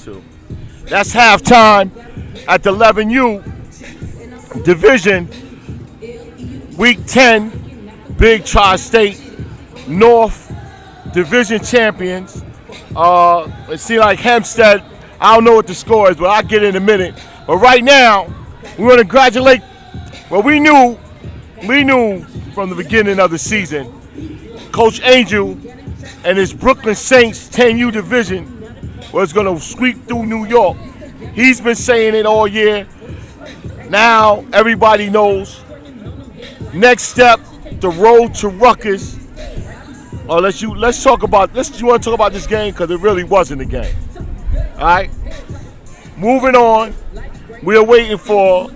2. That's halftime at the 11U division, week 10, Big Tri-State North division champions. It seems like Hempstead, I don't know what the score is, but I'll get it in a minute. But right now, we want to congratulate, well, we knew from the beginning of the season, Coach Angel and his Brooklyn Saints 10U division was going to sweep through New York. He's been saying it all year. Now everybody knows. Next step, the road to Rutgers. You want to talk about this game because it really wasn't a game. All right. Moving on, we are waiting for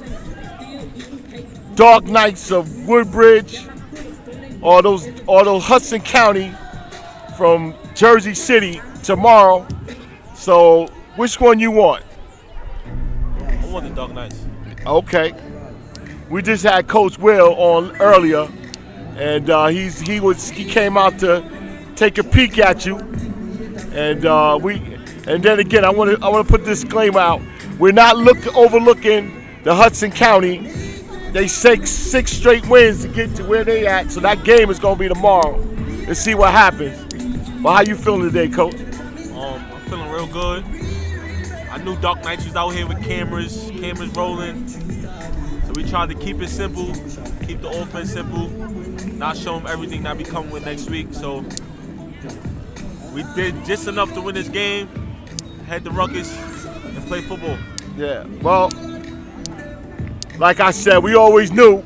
Dark Knights of Woodbridge, or those Hudson County from Jersey City tomorrow. So, which one you want? I want the Dark Knights. Okay. We just had Coach Will on earlier, and he came out to take a peek at you, and then again I want to put this disclaimer out. We're not overlooking the Hudson County. They six straight wins to get to where they at, so that game is gonna be tomorrow. Let's see what happens. Well, how you feeling today, Coach? I'm feeling real good. I knew Dark Knights was out here with cameras rolling. So we tried to keep it simple, keep the offense simple, not show them everything that we come with next week. So we did just enough to win this game, head to Rutgers, and play football. Yeah, well, like I said, we always knew,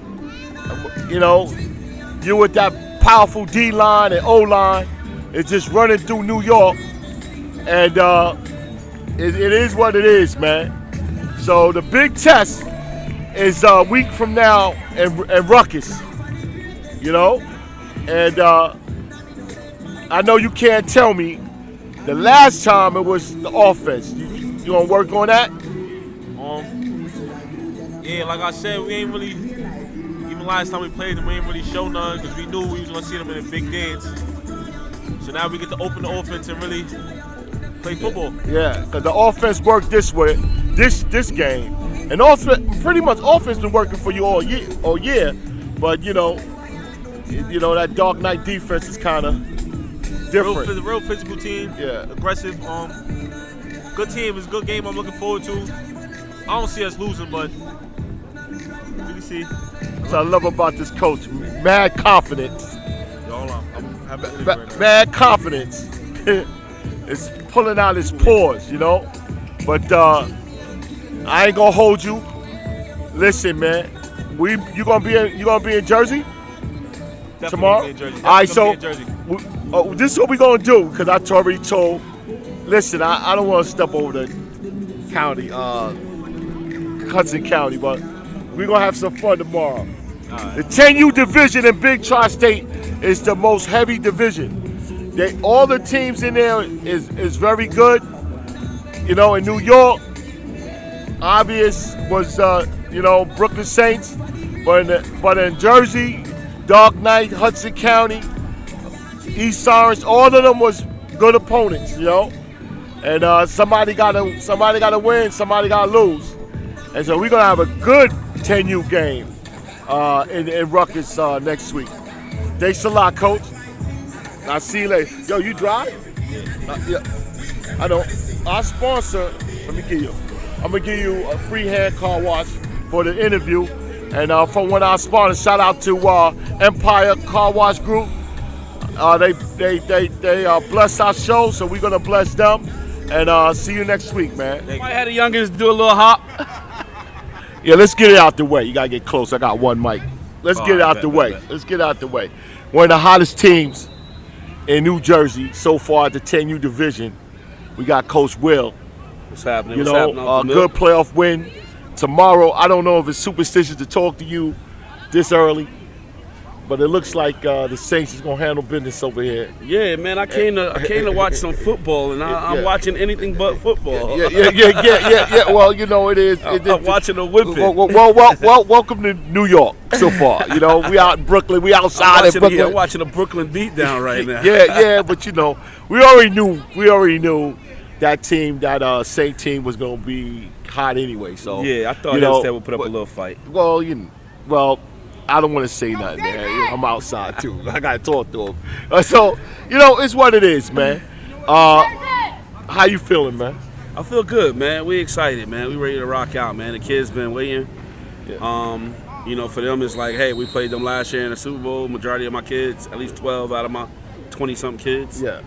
you with that powerful D-line and O-line, it's just running through New York, and it is what it is, man. So the big test is a week from now in Rutgers, and I know you can't tell me the last time it was the offense. You gonna work on that? Yeah, like I said, we ain't really, even last time we played them, we ain't really show none because we knew we was gonna see them in a big dance. So now we get to open the offense and really play football. Yeah, because the offense worked this way, this game, and pretty much offense been working for you all year. But that Dark Knight defense is kind of different. Real physical team. Yeah, aggressive. Good team. It's a good game. I'm looking forward to. I don't see us losing, but we see. That's what I love about this coach. Mad confidence. I'm happy to right now. Mad confidence. It's pulling out his pores, But I ain't gonna hold you. Listen, man. You gonna be in Jersey Definitely tomorrow? In Jersey. All right, so this is what we gonna do because I already told. Listen, I don't want to step over the county, Hudson County, but we're gonna have some fun tomorrow. Right. The 10U division in Big Tri-State is the most heavy division. All the teams in there is very good. In New York, obvious was Brooklyn Saints, but in Jersey, Dark Knight, Hudson County, East Orange, all of them was good opponents, And somebody gotta win, somebody gotta lose, and so we're gonna have a good 10U game in Rutgers next week. Thanks a lot, Coach. I'll see you later. Yo, you drive? Yeah. I know. Our sponsor, I'm gonna give you a free hand car wash for the interview. And from one of our sponsors, shout out to Empire Car Wash Group. They bless our show, so we're gonna bless them. And see you next week, man. I had the youngest do a little hop. Yeah, let's get it out the way. You gotta get close. I got one mic. Let's get it out the way. Let's get it out the way. One of the hottest teams in New Jersey so far at the 10U division. We got Coach Will. What's happening? A good playoff win tomorrow. I don't know if it's superstitious to talk to you this early, but it looks like the Saints is gonna handle business over here. Yeah, man. I came to watch some football, and I'm watching anything but football. Yeah. Well, it is. I'm watching a whipping. Well, welcome to New York so far. We out in Brooklyn. We outside in Brooklyn. I'm watching a Brooklyn beatdown right now. Yeah. But we already knew that team, that Saint team, was gonna be hot anyway. So yeah, I thought Hempstead would put up a little fight. Well, I don't want to say nothing, man. I'm outside too. I gotta talk to him. So it's what it is, man. How you feeling, man? I feel good, man. We excited, man. We ready to rock out, man. The kids been waiting. Yeah. For them, it's like, hey, we played them last year in the Super Bowl. Majority of my kids, at least 12 out of my 20-something kids. Yeah.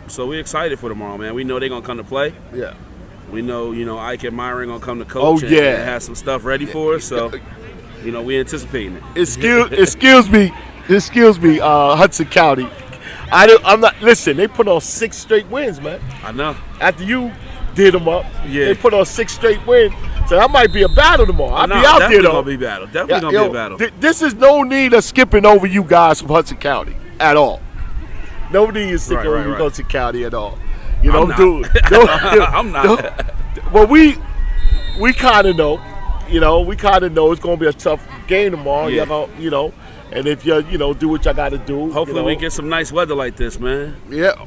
So we excited for tomorrow, man. We know they're gonna come to play. Yeah. We know, Ike and Myron gonna come to coach and have some stuff ready for us. So, we anticipating it. Excuse me, Hudson County. I'm not. Listen, they put on 6 straight wins, man. I know. After you did them up, yeah, they put on 6 straight wins. So that might be a battle tomorrow. I'll be out there though. Definitely gonna be a battle. This is no need of skipping over you guys from Hudson County at all. Nobody is skipping over Hudson County at all. I'm not. Well, we kind of know. We kind of know it's gonna be a tough game tomorrow. Yeah. And if you do what you got to do. Hopefully we get some nice weather like this, man. Yeah.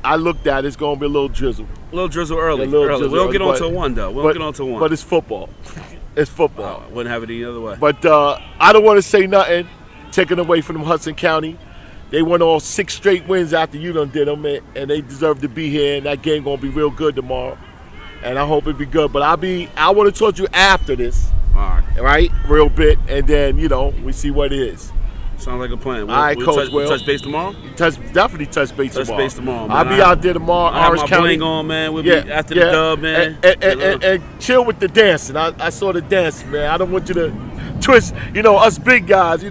I looked at it. It's gonna be a little drizzle. A little drizzle early. Drizzle we don't get on till 1 though. We don't get on till 1. But it's football. It's football. I wouldn't have it any other way. But I don't want to say nothing taken away from them Hudson County. They went on 6 straight wins after you done did them, and they deserve to be here. And that game gonna be real good tomorrow. And I hope it be good. But I want to talk to you after this. All right, real bit, and then we see what it is. Sounds like a plan. All right, Coach. We'll touch base tomorrow. Definitely touch base tomorrow. Touch base tomorrow, man. I'll be out there tomorrow. I have Orange my County bling on, man. We'll be after the dub, man. And chill with the dancing. I saw the dance, man. I don't want you to twist. Us big guys. We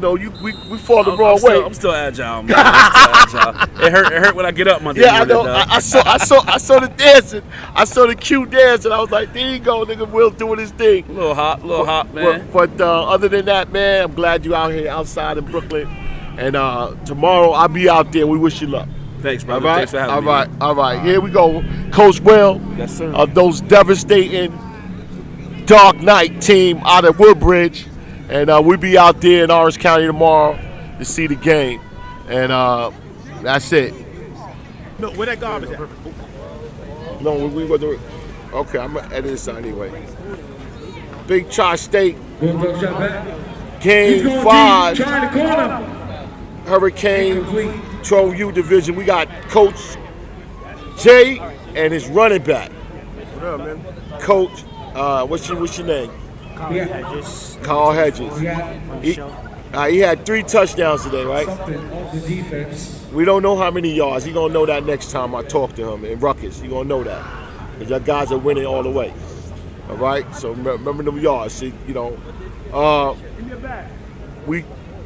fall the wrong way. I'm still agile, man. It hurt when I get up Monday. Yeah, I know. I saw the dancing. I saw the cute dance, and I was like, there you go, nigga. Will doing his thing. A little hot, man. But other than that, man, I'm glad you out here outside in Brooklyn. And tomorrow I'll be out there. We wish you luck. Thanks, brother. All right? Thanks for having me. All right. Here we go. Coach Will. Yes, sir. Of those devastating Dark Knight team out of Woodbridge. And we'll be out there in Orange County tomorrow to see the game. And that's it. No, where that garbage at? No, we were doing. Okay, I'm going to edit this out anyway. Big Tri-State. Game 5. Hurricane 12U division. We got Coach Jay and his running back. What up, man? Coach, what's your name? Carl Hedges. He had 3 touchdowns today, right? We don't know how many yards. He's going to know that next time I talk to him in Ruckus. He's going to know that. Because your guys are winning all the way. All right? So remember them yards. See, we going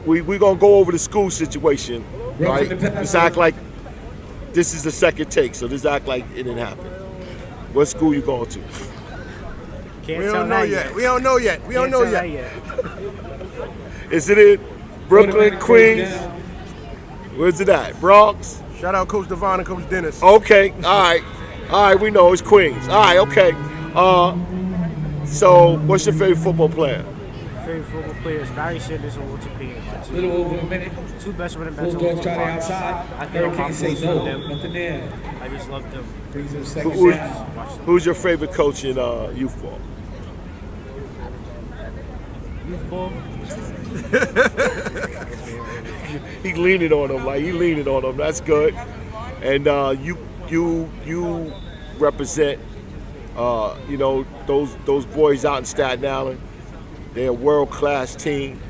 to go over the school situation, right? Just act like this is the second take. So just act like it didn't happen. What school you going to? We don't know yet. We don't know yet. We don't know yet. Is it in Brooklyn, Queens? Where's it at? Bronx? Shout out Coach Devon and Coach Dennis. Okay, all right, we know it's Queens. All right, okay. So what's your favorite football player? Favorite football players, Barry Sanders and Walter Payton. A little over a minute. 2 best running backs on Bulldogs both try to parts. outside. I think I'm Hurricanes say close no. with them. Nothing there. I just love them. Brings in second half. Who's your favorite coach in youth ball? Youth ball? He leaning on him. That's good. And you represent those boys out in Staten Island. They're a world-class team.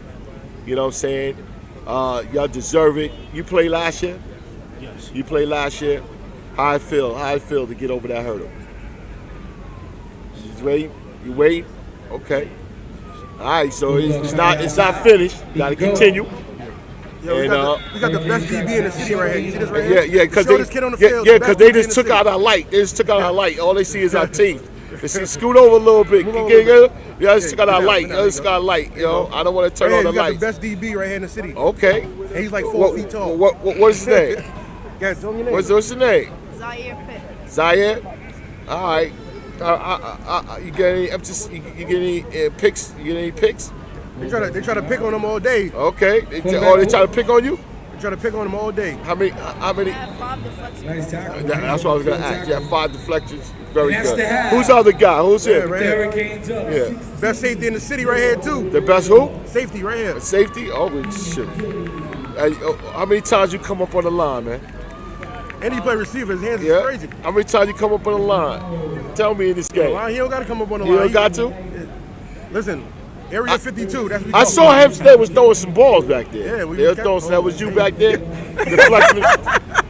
You know what I'm saying? Y'all deserve it. You played last year? Yes. You played last year? How I feel to get over that hurdle? You wait? You wait? Okay. All right, so it's not finished. You got to continue. Yo, we got the best DB in the city right here. You see this right here? Yeah, because they just took out our light. They just took out our light. All they see is our teeth. They see, scoot over a little bit. Yeah, just took out our light. Just got a light. I don't want to turn on the light. We got the best DB right here in the city. Okay. And he's like 4 feet tall. What's his name? Guys, tell me your name. What's his name? Zaire Pitt. Zaire. All right. You get any emphasis? You get any picks? You get any picks? They try to pick on him all day. Okay. They try to pick on you? Try to pick on him all day. How many? Have 5 deflections. Nice tackle. That's what I was gonna ask. You have 5 deflections. Very That's good. the half. Who's the other guy? Who's Yeah, here? right here. Hurricanes up. Yeah. Best safety in the city right here too. The best who? Safety right here. Safety? Oh, shit. Hey, how many times you come up on the line, man? And he play receiver. His hands Yeah. is crazy. How many times you come up on the line? Tell me in this game. He don't got to come up on the You line. don't got to? Listen, area 52. That's what I saw Hempstead was throwing some balls back there. Yeah, we They were kept- throwing. So that was you back there, deflecting them.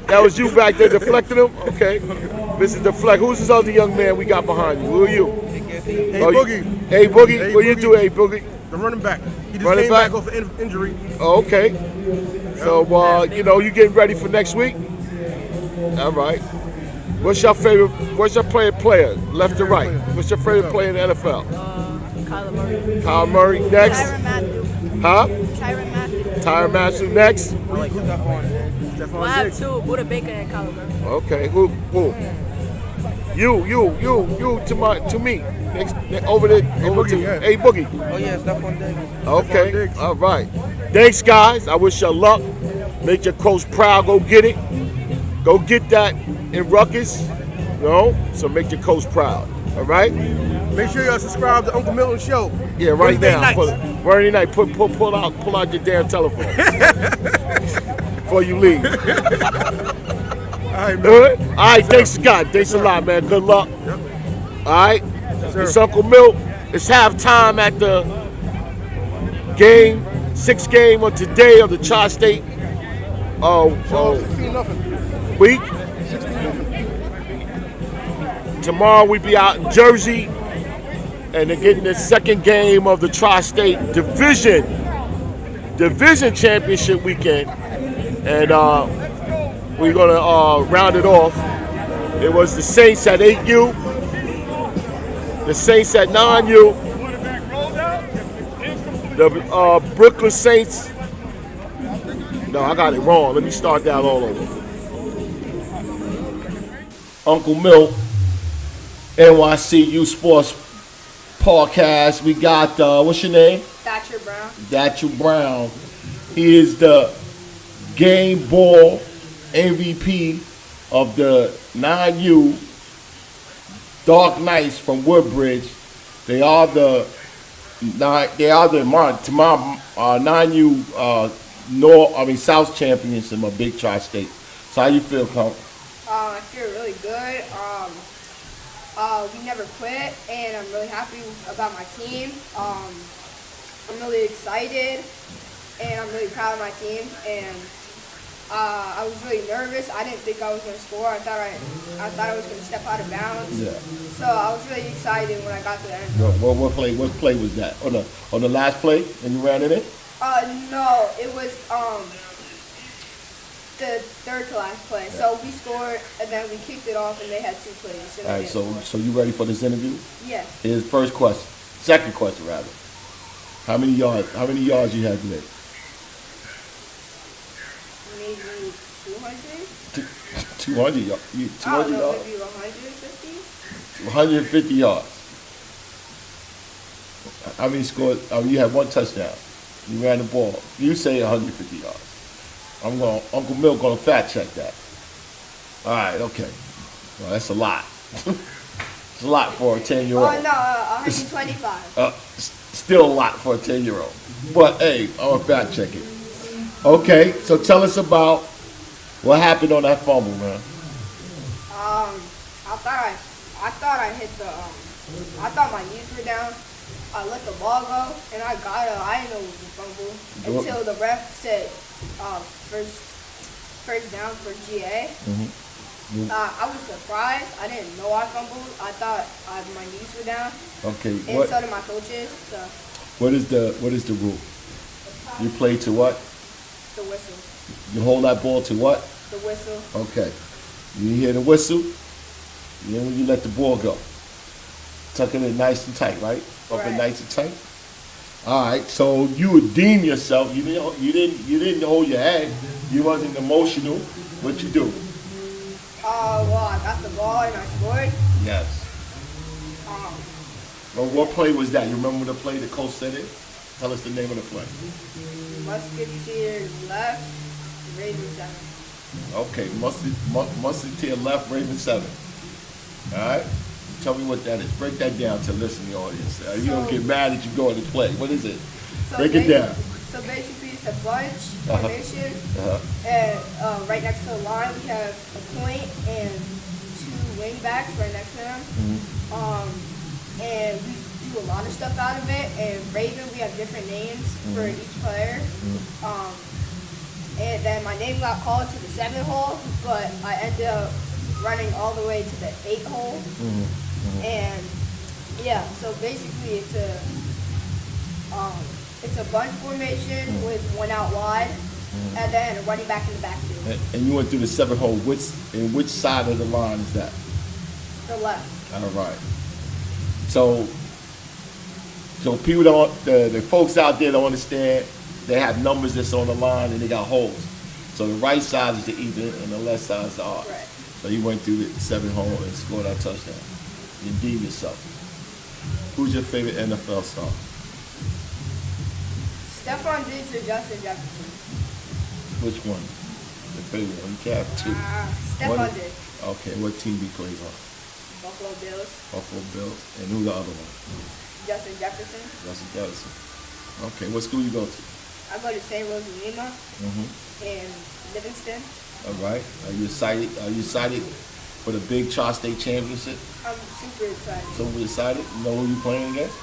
That was you back there deflecting them. Okay, this is deflect. Who's this other young man we got behind you? Who are you? Hey, Oh, Boogie. Hey Boogie, Hey, what you Boogie. do? Hey Boogie. The running back. He just Running came back? back off an injury. Oh, okay. So you getting ready for next week? All right. What's your favorite player, left to right? What's your favorite player in the NFL? Kyler Murray. Kyle Murray next. Tyrann Matthew. Huh? Tyrann Matthew. Tyrann Matthew next. Well, I Stephon have Diggs. 2. Buda Baker and Kyler Murray. Okay. Who? You to me. Next over to Boogie, yeah. Hey Boogie. Oh yeah, Stephon Diggs. Okay. Diggs. All right. Thanks, guys. I wish you luck. Make your coach proud. Go get it. Go get that in Ruckus. So make your coach proud. All right. Make sure y'all subscribe to Uncle Milton Show. Yeah, right Wednesday now. nights. Wednesday night. Pull out your damn telephone before you leave. All right, man. Good? All right. Thanks, Scott. Thanks a lot, man. Good luck. All right. Sir. It's Uncle Milt. It's halftime at the game, 6th game of today of the Tri-State So 16-0. week. 16-0. Tomorrow we be out in Jersey and they're getting the 2nd game of the Tri-State Division Championship weekend. And we're gonna round it off. It was the Saints at 8U, the Saints at 9U, the Brooklyn Saints. No, I got it wrong. Let me start that all over. Uncle Milt, NYC Youth Sports Podcast. We got, what's your name? Thatcher Brown. Thatcher Brown. He is the game ball MVP of the 9U Dark Knights from Woodbridge. They are the 9U South champions in my big Tri-State. So how you feel, Coach? I feel really good. We never quit, and I'm really happy about my team. I'm really excited, and I'm really proud of my team. And I was really nervous. I didn't think I was going to score. I thought I was going to step out of bounds. Yeah. So I was really excited when I got to the end. What play was that? On the last play, and you ran it in? No, it was the third to last play. Yeah. So we scored, and then we kicked it off, and they had 2 plays. All right, so you ready for this interview? Yeah. Here's first question. Second question, rather. How many yards you had today? Maybe 200. 200 yards. 200 yards. Maybe 150. 150 yards. How many scores? You had 1 touchdown. You ran the ball. You say 150 yards. Uncle Milt gonna fact check that. All right, okay. Well, that's a lot. It's a lot for a 10-year-old. Oh no, 125. Still a lot for a 10-year-old. But hey, I'm gonna fact check it. Okay, so tell us about what happened on that fumble, man. I thought I hit the. I thought my knees were down. I let the ball go, and I didn't know it was a fumble until the ref said first down for GA. Mm-hmm. I was surprised. I didn't know I fumbled. I thought my knees were down. Okay. And so did my coaches. So. What is the rule? You play to what? The whistle. You hold that ball to what? The whistle. Okay. You hear the whistle, then when you let the ball go. Tucking it nice and tight, right? Up it nice and tight. All right. So you would deem yourself. You didn't hold your head. You wasn't emotional. What you do? Well, I got the ball and I scored. Yes. Well, what play was that? You remember the play the coach said it? Tell us the name of the play. Musketeers left, Raven 7. Okay, Musketeer left, Raven 7. All right? Tell me what that is. Break that down to listening audience. You don't get mad that you go to play. What is it? Break it down. So basically, it's a bunch formation, and right next to the line, we have a point and 2 wing backs right next to them. And we do a lot of stuff out of it. And Raven, we have different names for each player. And then my name got called to the 7 hole, but I ended up running all the way to the 8 hole. And yeah, so basically it's a bunch formation with 1 out wide, and then a running back in the backfield. And you went through the 7 hole. Which side of the line is that? The left. All right. So people don't, the folks out there don't understand. They have numbers that's on the line and they got holes. So the right side is the even and the left side is the odd. Right. So you went through the 7 hole and scored that touchdown. You redeemed yourself. Who's your favorite NFL star? Stephon Diggs or Justin Jefferson? Which one? The favorite one? You can have 2. Stephon Diggs. Okay, what team he plays on? Buffalo Bills. Buffalo Bills. And who the other one? Justin Jefferson. Justin Jefferson. Okay, what school you go to? I go to St. Rose in Lima and Livingston. All right. Are you excited? Are you excited for the big Tri-State Championship? I'm super excited. So we're excited. You know who you playing against?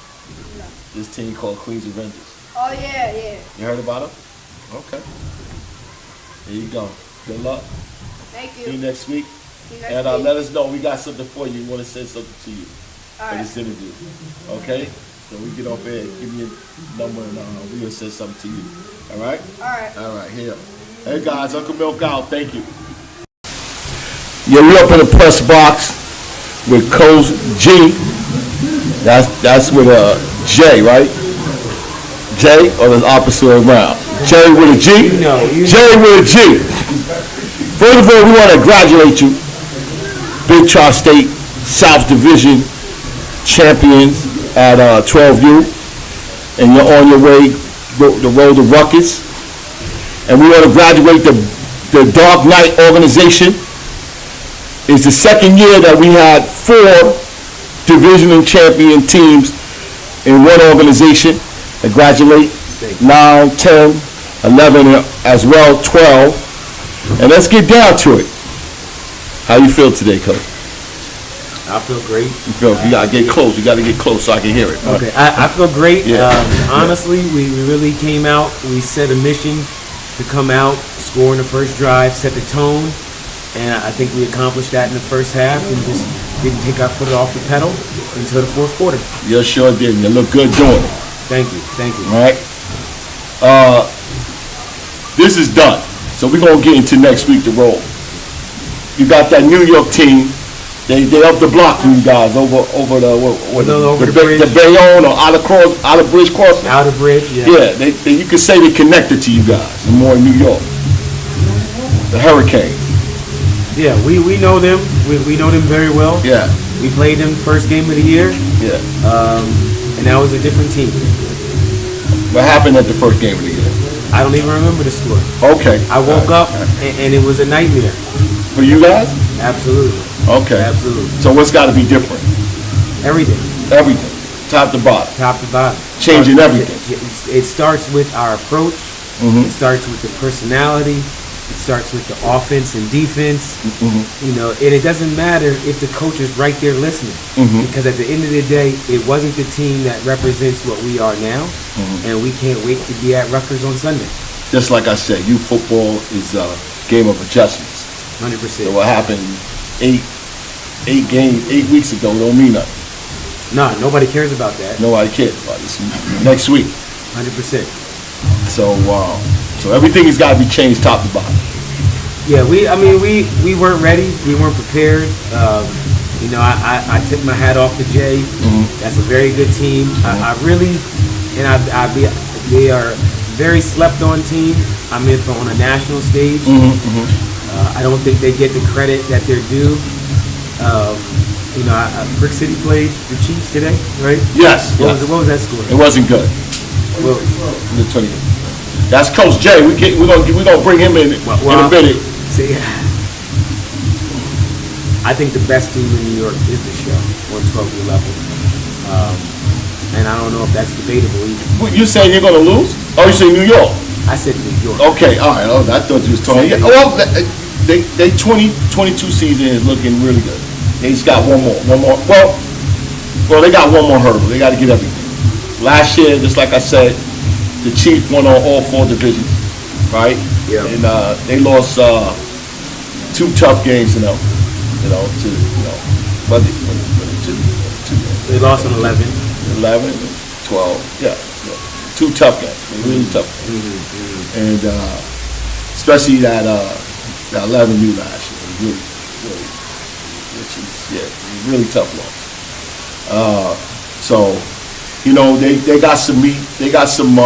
No. This team called Queens Avengers. Oh yeah. You heard about them? Okay. There you go. Good luck. Thank See you you. next week. See you next And week. let us know. We got something for you. We want to say something to you All for right. this interview. Okay? So we get off here, give me a number, and we will say something to you. All right? All right. All right, here. Hey guys, Uncle Milk out. Thank you. Yeah, we up in the press box with Coach G. That's with a J, right? J or the opposite way around? J with a G? No. J with a G. First of all, we want to congratulate you. Big Tri-State South Division champions at 12U. And you're on your way the road to Ruckus. And we want to graduate the Dark Knight organization. It's the second year that we had 4 division and champion teams in one organization. Congratulate 9, 10, 11 as well, 12. And let's get down to it. How you feel today, Coach? I feel great. You feel you gotta get close. You gotta get close so I can hear it. Okay, I feel great. Yeah. Honestly, we really came out. We set a mission to come out, score in the first drive, set the tone, and I think we accomplished that in the first half and just didn't take our foot off the pedal until the fourth quarter. You sure did. You look good doing it. Thank you. All right. This is done. So we're gonna get into next week to roll. You got that New York team. They up the block for you guys over the bridge. the Bayonne or Outer Bridge crossing. Outer Bridge, yeah. Yeah, they you could say they connected to you guys more in New York. The Hurricane. Yeah, we know them. We know them very well. Yeah. We played them first game of the year, Yeah. and that was a different team. What happened at the first game of the year? I don't even remember the score. Okay. I woke up and it was a nightmare. For you guys? Absolutely. Okay. Absolutely. So what's got to be different? Everything. Everything, top to bottom. Top to bottom. Changing everything. It starts with our approach. Mhm. It starts with the personality. It starts with the offense and defense. You know, and it doesn't matter if the coach is right there listening, because at the end of the day, it wasn't the team that represents what we are now, and we can't wait to be at Rutgers on Sunday. Just like I said, youth football is a game of adjustments. 100%. So what happened 8 weeks ago don't mean nothing. Nah, nobody cares about that. Nobody cares about this next week. 100%. So everything has got to be changed top to bottom. Yeah, we weren't ready. We weren't prepared. You know, I tip my hat off to Jay. That's a very good team. I really, and they are a very slept on team. I'm in for on a national stage. I don't think they get the credit that they're due. You know, Brick City played the Chiefs today, right? Yes. What was that score? It wasn't good. Well, I'm gonna tell you. That's Coach Jay. We're gonna bring him in a minute. See, I think the best team in New York is the show, 112 level. And I don't know if that's debatable either. What, you saying you're gonna lose? Oh, you say New York? I said New York. Okay, all right. Oh, I thought you was talking. Yeah, well, they 2022 season is looking really good. They just got one more. Well, they got one more hurdle. They got to get everything. Last year, just like I said, the Chiefs won on all 4 divisions, right? Yeah. And they lost 2 tough games, but They lost on 11. 11, 12, yeah. 2 tough games, really tough games. And especially that 11U last year, really tough loss. So, they got some meat, they got some,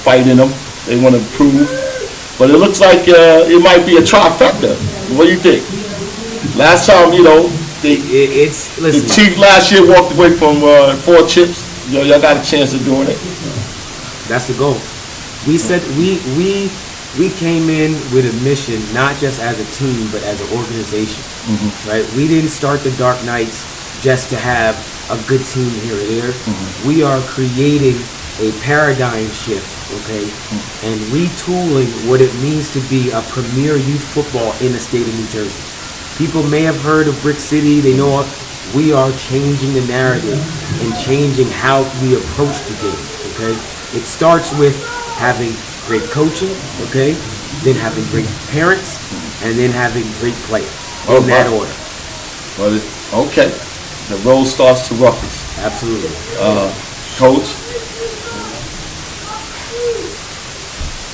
fight in them. They want to prove, but it looks like it might be a trifecta. What do you think? Last time, the Chiefs last year walked away from 4 chips. Y'all got a chance of doing it. That's the goal. We said we came in with a mission, not just as a team, but as an organization. Right? We didn't start the Dark Knights just to have a good team here or there. We are creating a paradigm shift, okay, and retooling what it means to be a premier youth football in the state of New Jersey. People may have heard of Brick City. They know we are changing the narrative and changing how we approach the game, okay? It starts with having great coaching, okay, then having great parents, and then having great players in that order. Well, okay. The road starts to Ruckus. Absolutely. Coach,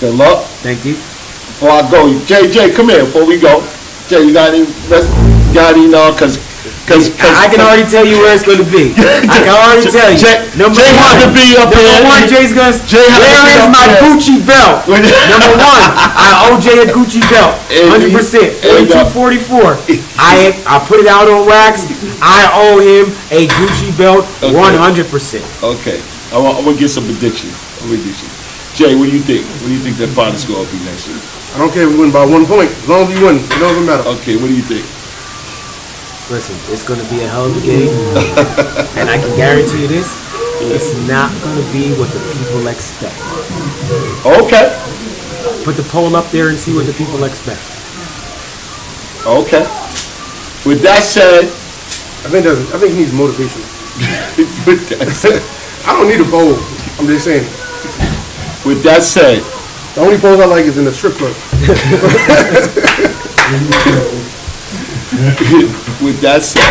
good luck. Thank you. Before I go, JJ, come here before we go. Jay, you got any, because I can already tell you where it's going to be. I can already tell you. Number one, Jay's going to say, where is my Gucci belt? Number one, I owe Jay a Gucci belt. 100%. 4244. I put it out on wax. I owe him a Gucci belt 100%. Okay. I'm going to get some predictions. Jay, what do you think? What do you think that final score will be next year? I don't care if we win by 1 point. As long as we win, it doesn't matter. Okay, what do you think? Listen, it's going to be a hell of a game. And I can guarantee you this, it's not going to be what the people expect. Okay. Put the poll up there and see what the people expect. Okay. With that said, I think he needs motivation. with that said, I don't need a poll. I'm just saying. With that said, the only polls I like is in the strip club. With that said,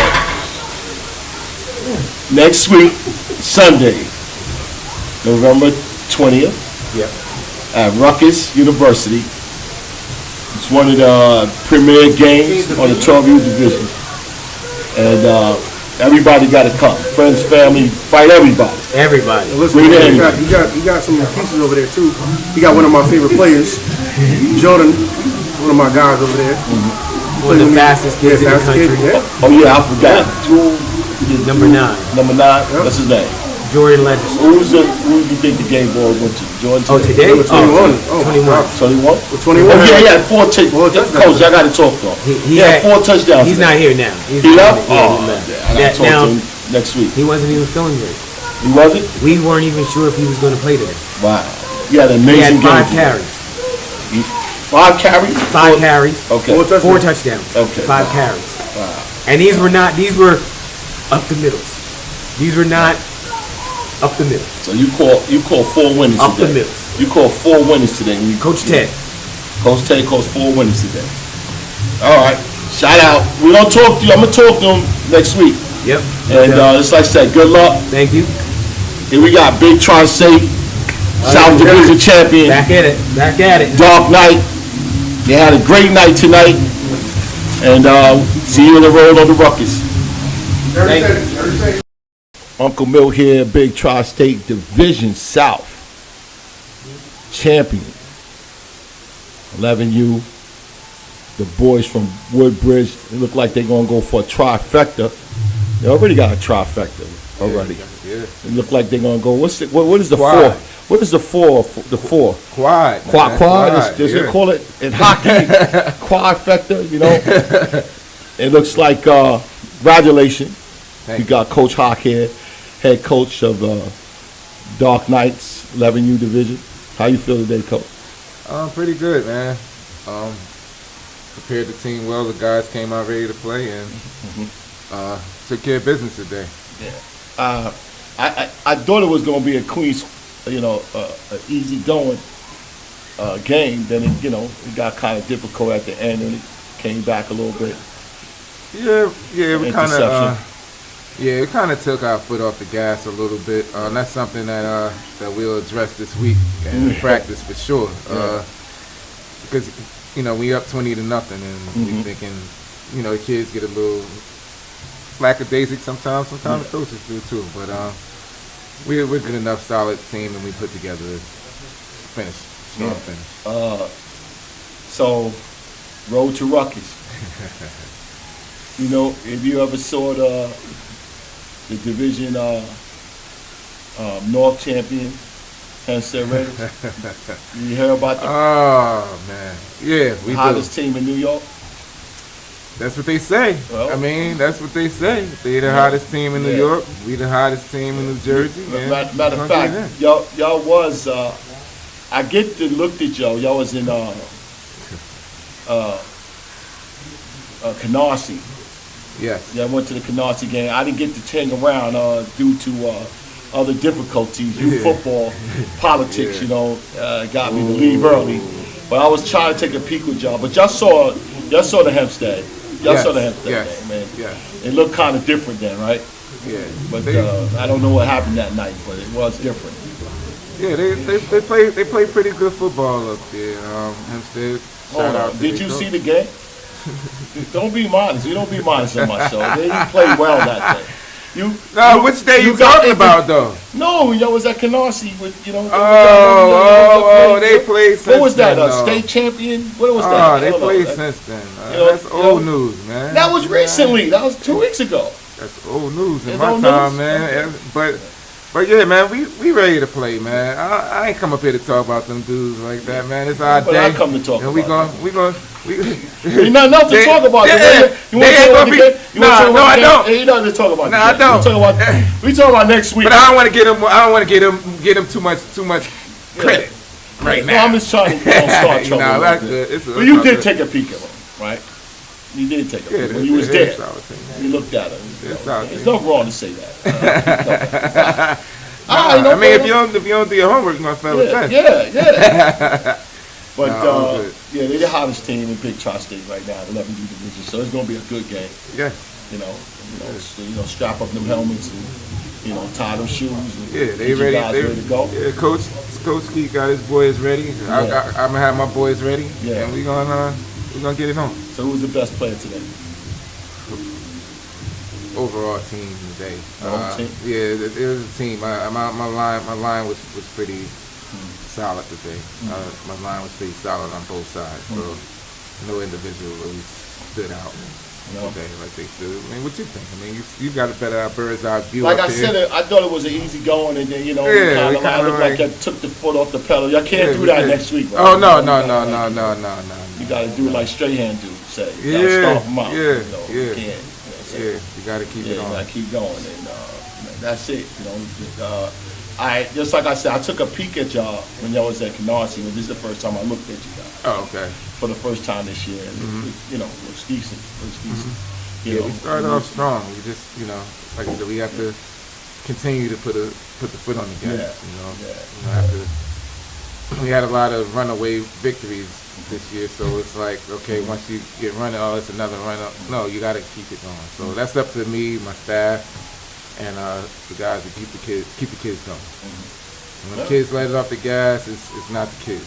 next week, Sunday, November 20th, at Rutgers University. It's one of the premier games on the 12U division. And everybody got to come. Friends, family, fight everybody. Everybody. Listen, you got some pieces over there too. You got one of my favorite players, Jordan, one of my guys over there. One of the fastest kids in the country. Oh yeah, I forgot. Number 9. Number 9. What's his name? Jordan Legend. Who do you think the game ball went to? Jordan. Today? 21. 21. 21. Oh yeah, he had 4 touchdowns. Coach, I got to talk to him. He had 4 touchdowns. He's not here now. He left? Yeah, he left. I got to talk to him next week. He wasn't even feeling good. He wasn't? We weren't even sure if he was going to play today. Wow. He had an amazing game. He had 5 game. carries. 5 carries? 5 carries. Okay. 4 touchdowns. Okay. 5 carries. Wow. And these were up the middles. These were not up the middle. So you call 4 winners up today. The middle. You call 4 winners today. Coach Ted. Coach Ted calls 4 winners today. All right. Shout out. We're going to talk to you. I'm going to talk to him next week. Yep. And just like I said, good luck. Thank you. Here we got Big Tri-State, South Division champion. Back at it. Dark Knight. They had a great night tonight. And see you on the road on the Ruckus. Uncle Mill here, Big Tri-State Division South champion. 11U. The boys from Woodbridge, they look like they're going to go for a trifecta. They already got a trifecta already. Yeah. It look like they're going to go, what is the What is the four? The four. Quad. Quad. They call it in hockey. Quadfecta. You know. It looks like congratulations. We got Coach Hawk here, head coach of Dark Knights 11U division. How you feel today, Coach? Pretty good, man. Prepared the team well. The guys came out ready to play and took care of business today. Yeah. I thought it was going to be a Queens, an easy going game. Then it got kind of difficult at the end, and it came back a little bit. Yeah, we kind of took our foot off the gas a little bit. That's something that we'll address this week in practice for sure. Because we up 20-0, and we thinking, the kids get a little lackadaisic sometimes. Sometimes the coaches do too. But we're good enough, solid team, and we put together a strong finish. So, road to Rutgers. If you ever saw the division North champion, Hempstead Raiders, you hear about the man, yeah, we hottest team in New York? That's what they say. Well, that's what they say. They the hottest team in New York. We the hottest team in New Jersey. Matter of fact, y'all was. I looked at y'all was in Canarsie. Yes. Yeah, I went to the Canarsie game. I didn't get to hang around due to other difficulties. Football, politics, got me to leave early. But I was trying to take a peek with y'all. But y'all saw the Hempstead. Saw the Hempstead game, man. Yeah. It looked kind of different then, right? Yeah. But I don't know what happened that night, but it was different. Yeah, they play pretty good football up there. Hempstead. Hold on. Did you see the game? Don't be modest. You don't be modest on my show. They didn't play well that day. Which day you talking about though? No, y'all was at Canarsie with they played since what was that? Then, state champion? What was that? They played since then. That's old news, man. That was recently. That was 2 weeks ago. That's old news in my time, man. But yeah, man, we ready to play, man. I ain't come up here to talk about them dudes like that, man. It's our day. I come to talk about we gonna. Ain't nothing else to talk about. You want to talk about the game? No, I don't. Ain't nothing to talk about. No, I don't. We talk about next week. But I don't want to get him too much credit right now. No, I'm just trying to start trouble. That's good. But you did take a peek at him, right? You did take a peek when you was there. You looked at him. There's no wrong to say that. If you don't do your homework, you're gonna fail a test. Yeah. But they're the hottest team in Big Tri-State right now, 11U division. So it's gonna be a good game. Yeah. Strap up them helmets and tie them shoes. And they ready. They ready to go. Yeah, Coach Keith got his boys ready. I'm gonna have my boys ready. Yeah. And we're gonna get it on. So who's the best player today? Overall team today. Team? Yeah, it was a team. My line was pretty solid today. My line was pretty solid on both sides. So no individual really stood out today like they stood. What you think? You got a better bird's eye view. Like I said, I thought it was an easy going, and then kind of like I took the foot off the pedal. Y'all can't do that next week, right? Oh no. You got to do it like Strahan do. Say, you got to stomp them out. You can't. You got to keep it on. You got to keep going, and that's it. Just like I said, I took a peek at y'all when y'all was at Canarsie. This is the first time I looked at you guys. Oh, okay. For the first time this year, and it looks decent. We started off strong. We just, like I said, we have to continue to put the foot on the gas. We had a lot of runaway victories this year, so it's like, okay, once you get running, it's another run up. No, you got to keep it going. So that's up to me, my staff, and the guys to keep the kids going. When the kids let it off the gas, it's not the kids.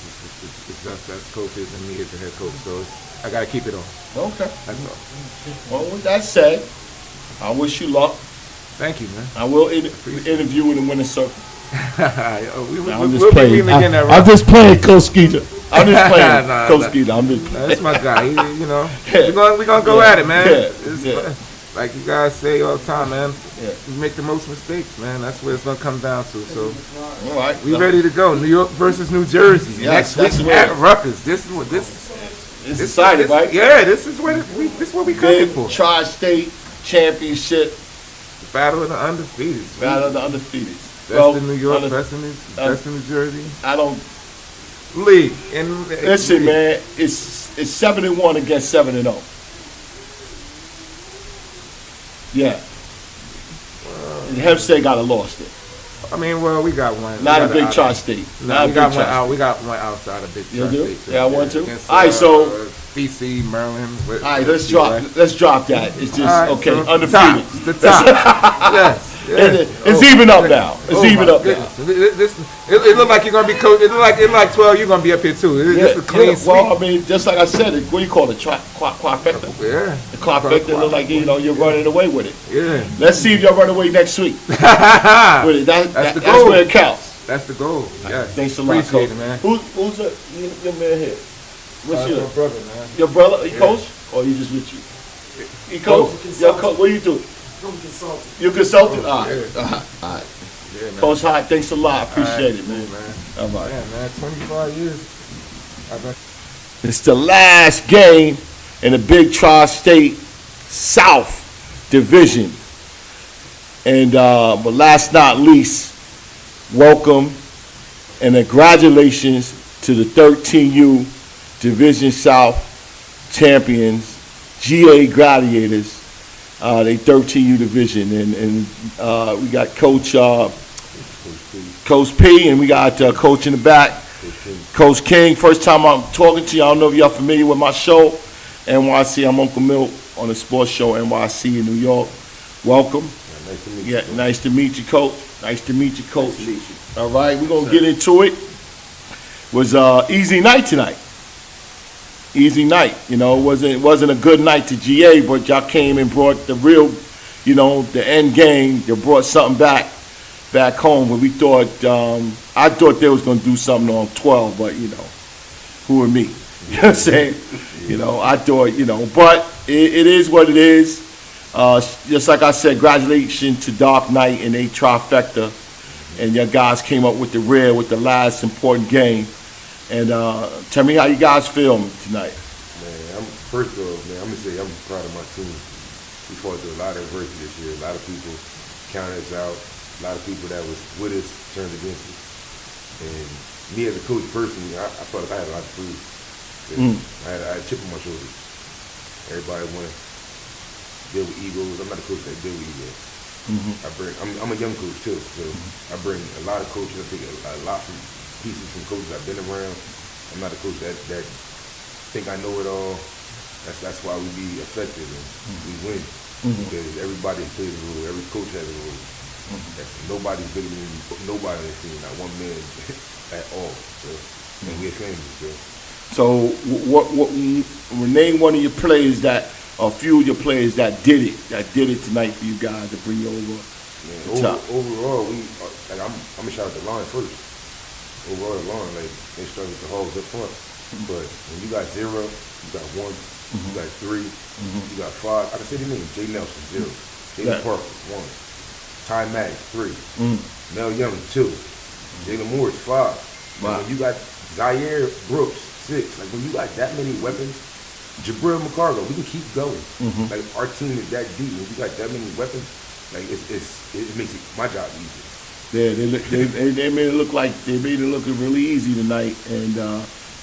It's us as coaches and me as the head coach. So I got to keep it on. Okay. That's all. Well, with that said, I wish you luck. Thank you, man. I will interview in the winner's circle. I'm just playing, Coach Skeeter. I'm just playing, Coach Skeeter. I'm just playing. That's my guy. We're gonna go at it, man. like you guys say all the time, man. Yeah. You make the most mistakes, man. That's what it's gonna come down to. So All right. we ready to go. New York versus New Jersey Yes, next week that's at Rutgers. This is what this. It's exciting, right? Yeah, this is what we coming Big for. Tri-State Championship. Battle of the undefeated. Battle of the undefeated. Best in New York, best in New Jersey. I don't League. And listen, man. It's 7-1 against 7-0. Yeah. And Hempstead got a lost it. I mean, well, we got one. Not a big Tri-State. No, we got one out. We got one outside of big You do? Tri-State. Yeah, one too. Against, All right, so DC, Maryland. all right, let's drop that. It's just All right, okay. so Undefeated. The top. Yes. It's even up now. It's even up now. It looked like you're gonna be coach. It looked like 12. You're gonna be up here too. It's a clean sweep. Well, I mean, just like I said, what do you call it? Quadfecta. Yeah. The quadfecta look like you're running away with it. Yeah. Let's see if y'all run away next week with it. That's where it counts. That's the goal. Yes. Thanks a lot, Appreciate Coach. it, man. Who's your man here? What's your My brother, man. Your brother? He coach? Or he just with you? He coach? Your coach? What do you do? I'm consultant. You consultant? All right. Yeah. All right. Yeah, man. Coach Hot, thanks a lot. Appreciate it, Cool, man. man. All right. Yeah, man. 25 years. It's the last game in the Big Tri-State South Division. And but last not least, welcome and congratulations to the 13U Division South champions, GA Gladiators, they 13U division. And we got Coach P, and we got Coach in the back, Coach King. First time I'm talking to you. I don't know if y'all familiar with my show, NYC. I'm Uncle Milt on the sports show NYC in New York. Welcome. Nice to meet you. Yeah, nice to meet you, Coach. Nice to meet you, Coach. Nice to meet you. All right, we're gonna get into it. Was easy night tonight. Easy night. You know, it wasn't a good night to GA, but y'all came and brought the real, the end game. You brought something back home. But we thought, I thought they was gonna do something on 12, but who are me? You know what I'm saying? I thought, but it is what it is. Just like I said, congratulations to Dark Knight and a trifecta. And your guys came up with the last important game. And tell me how you guys feel tonight. Man, first of all, I'm gonna say I'm proud of my team. We fought through a lot of adversity this year. A lot of people counted us out. A lot of people that was with us turned against us. And me as a coach personally, I felt like I had a lot to prove. I had a chip on my shoulder. Everybody want to deal with egos. I'm not a coach that deal with egos. I'm a young coach too, so I bring a lot of coaches. I think a lot from pieces from coaches I've been around. I'm not a coach that think I know it all. That's why we be effective and we win because everybody plays a role. Every coach has a role. Nobody's bigger than nobody on the team. Not one man at all. So and we're family. So what name one of your players a few of your players that did it tonight for you guys to bring you over. Overall, I'm gonna shout out to Lauren first. Overall, Lauren, they struggled with the hogs up front. But when you got 0, you got 1, you got 3, you got 5. I can say the name: Jay Nelson 0, Jalen Parker 1, Ty Maddox 3, Mel Young 2, Jalen Morris 5. Wow. When you got Zaire Brooks 6, like when you got that many weapons. Jabril McCargo, we can keep going. Like our team is that deep. When you got that many weapons, like it makes my job easier. Yeah, they made it look really easy tonight, and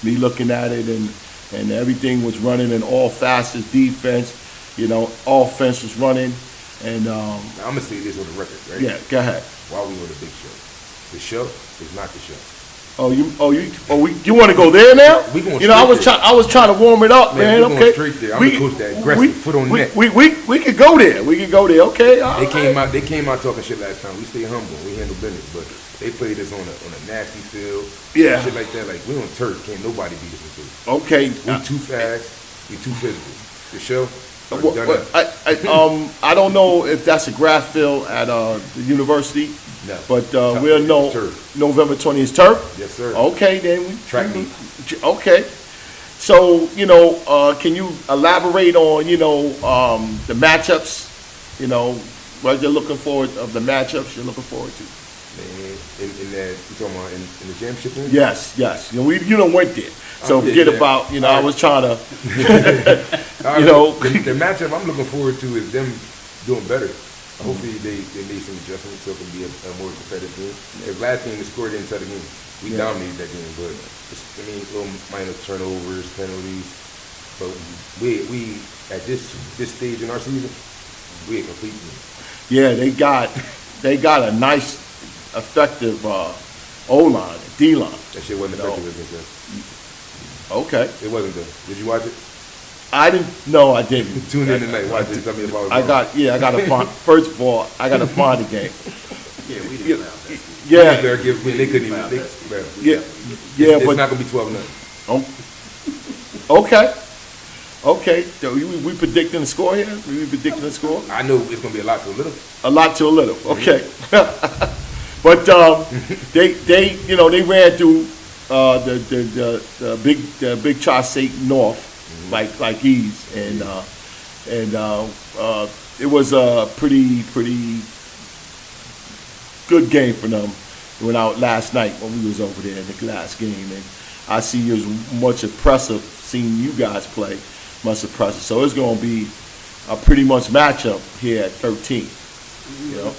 me looking at it and everything was running in all facets. Defense, offense was running, and now, I'm gonna say this on the record, right? Yeah, go ahead. While we on the big show, the show is not the show. You want to go there now? We going I was trying to warm it up, man. We okay. going straight there. I'm the coach that aggressive, foot on neck. We could go there. We could go there. Okay. They came out talking shit last time. We stay humble. We handle business, but they played us on a nasty field. Yeah. Shit like that. Like we on turf. Can't nobody beat us on turf. Okay. We too fast. We too physical. The show. I don't know if that's a grass field at the university. No. But we'll know November 20th is turf? Yes, sir. Okay, then. Track meet. Okay. So, can you elaborate on, the matchups you know, what you're looking forward of the matchups you're looking forward to? Man, in that you talking about in the championship game? Yes. You know, you don't went there, so forget about. You know, I was trying to. You know, the matchup I'm looking forward to is them doing better. Hopefully they made some adjustments so it can be a more competitive game. If last game they scored inside the game, we dominated that game, but little minor turnovers, penalties. But we at this stage in our season, we a complete team. Yeah, they got a nice, effective O-line, D-line. That shit wasn't effective against us. Okay. It wasn't good. Did you watch it? I didn't. No, I didn't. Tune in tonight. Watch it. Tell me about it. I got to find. First of all, I got to find the game. Yeah, we didn't allow that. Yeah. They couldn't even. Yeah, it's but not gonna be 12-0. Okay. So we predicting the score here? We predicting the score? I know it's gonna be a lot to a little. A lot to a little. Okay. But they you know, they ran through the big Tri-State North like ease, and it was a pretty good game for them. Went out last night when we was over there in the last game, and I see it was much impressive seeing you guys play, much impressive. So it's going to be a pretty much matchup here at 13. You know?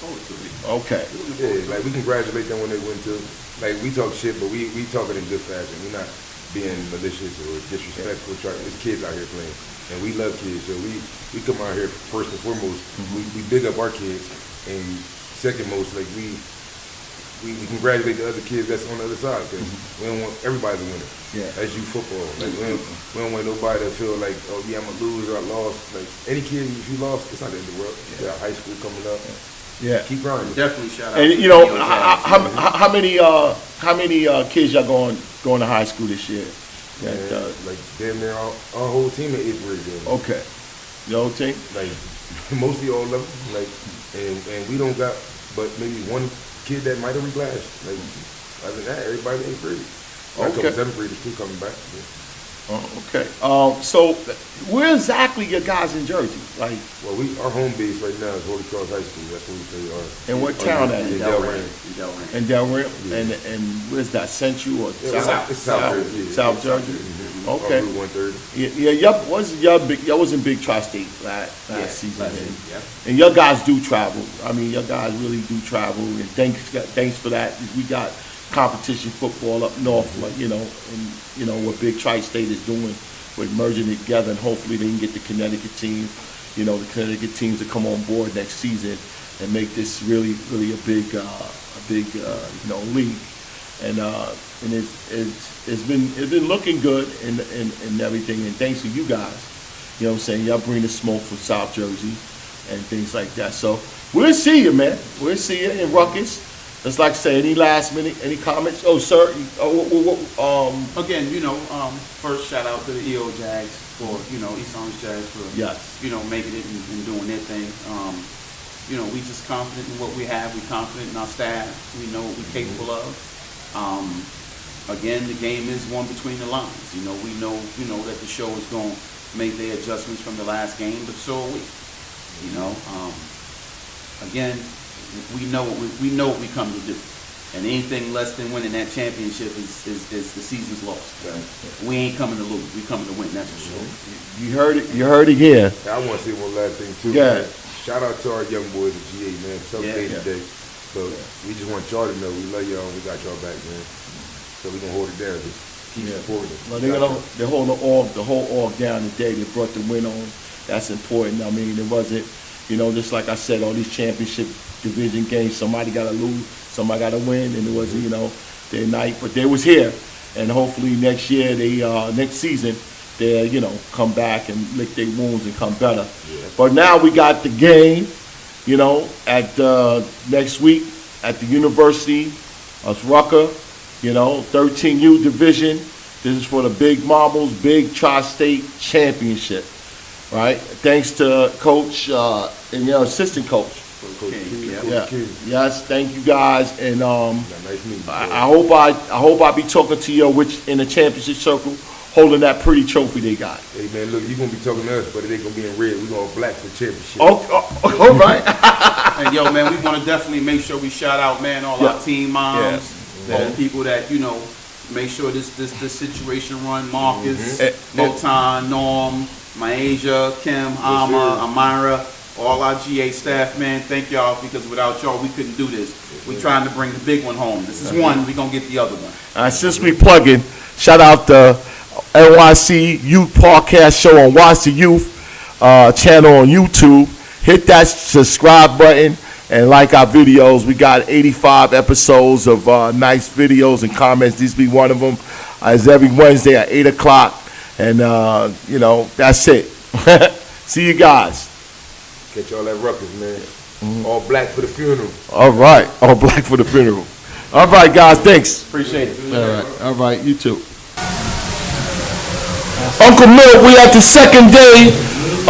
Okay. Yeah, like we congratulate them when they win too. Like we talk shit, but we talk it in good fashion. We're not being malicious or disrespectful. There's kids out here playing, and we love kids. So we come out here first and foremost. We big up our kids, and second most, like we congratulate the other kids that's on the other side, because we don't want everybody to win it. Yeah. That's youth football. Like we don't want nobody to feel like, oh yeah, I'm gonna lose or I lost. Like any kid, if you lost, it's not the end of the world. You got high school coming up. Yeah. Keep grinding. Definitely shout out. And you know, how many kids y'all going to high school this year? Like damn near our whole team in 8th grade. Then. Okay. Your whole team? Like mostly all of them. Like and we don't got but maybe one kid that might have reglassed. Like other than that, everybody in 8th grade. A couple 7th graders too coming back. Yeah. Okay. So where exactly your guys in Jersey? Like, well, our home base right now is Holy Cross High School. That's where we play our. And what town that is? In Delray. In Delray. Yeah. And where's that? Central or South? It's South Jersey. South Jersey. Okay. Route 130. Y'all was in Big Tri-State last season. And your guys do travel. I mean, your guys really do travel. And thanks for that. We got competition football up north, like, you know, and you know what Big Tri-State is doing with merging it together, and hopefully they can get the Connecticut team, you know, the Connecticut teams to come on board next season and make this really a big you know, league, and it's been looking good and everything, and thanks to you guys, you know what I'm saying, y'all bring the smoke from South Jersey and things like that. So we'll see you, man. We'll see you in Ruckus. Just like I say, any last minute, any comments? Oh, sir. Again, you know, first shout out to the EO Jags for, you know, East Orange Jags for, you know, making it and doing their thing. You know, we just confident in what we have. We're confident in our staff. We know what we're capable of. Again, the game is one between the lines. You know, we know that the show is going to make their adjustments from the last game, but so are we. You know, again, we know what we come to do, and anything less than winning that championship is the season's lost. Right. We ain't coming to lose. We coming to win. That's for sure. You heard it. You heard it here. I want to say one last thing too. Yeah. Man. Shout out to our young boys at GA, man. Tough day today. So we just want y'all to know we love y'all. And we got y'all back, man. So we gonna hold it down. Just keep supporting us. Well, they're holding the whole org down today. They brought the win on. That's important. I mean, it wasn't, you know, just like I said, all these championship division games, somebody got to lose, somebody got to win, and it wasn't, you know, their night, but they was here, and hopefully next year, next season, they'll, you know, come back and lick their wounds and come better. Yeah. But now we got the game, you know, at next week at the University of Rucker, you know, 13U division. This is for the Big Marbles, Big Tri-State Championship, right? Thanks to Coach and your assistant coach. Yes, thank you guys, and I hope I be talking to you in the championship circle holding that pretty trophy they got. Hey man, look, you gonna be talking to us, but it ain't gonna be in red. We gonna black for championship. All right. And yo, man, we want to definitely make sure we shout out, man, all our team moms, all the people that make sure this situation run. Marcus, Motan, Norm, Myasia, Kim, Alma, Amira, all our GA staff, man. Thank y'all, because without y'all, we couldn't do this. We trying to bring the big one home. This is one. We gonna get the other one. Since we plugging, shout out the NYC Youth Podcast Show on Watch the Youth channel on YouTube. Hit that subscribe button and like our videos. We got 85 episodes of nice videos and comments. This be one of them. It's every Wednesday at 8 o'clock. And, that's it. See you guys. Catch all that ruckus, man. All black for the funeral. All right. All black for the funeral. All right, guys. Thanks. Appreciate it. All right. You too. Uncle Milt, we at the second day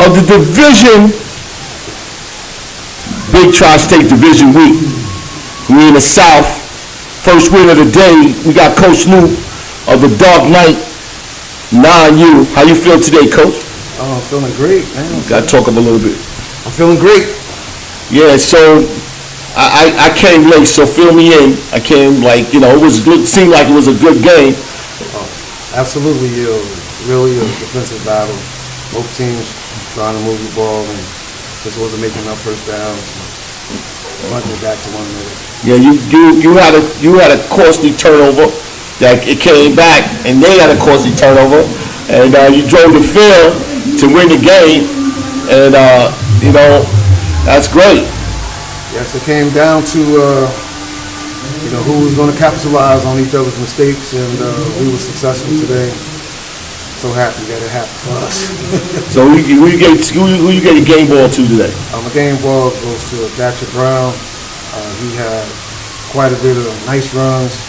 of the division, Big Tri-State Division Week. We in the South. First win of the day, we got Coach Luke of the Dark Knight 9U. How you feel today, Coach? Oh, I'm feeling great, man. Got to talk up a little bit. I'm feeling great. Yeah, so I came late, so fill me in. I came it was good. Seemed like it was a good game. Absolutely, really a defensive battle. Both teams trying to move the ball and just wasn't making enough first downs. Running back to one another. Yeah, you had a costly turnover that it came back, and they had a costly turnover, and you drove the field to win the game, and that's great. Yes, it came down to who was going to capitalize on each other's mistakes, and we were successful today. So happy that it happened for us. So who you get a game ball to today? The game ball goes to Thatcher Brown. He had quite a bit of nice runs.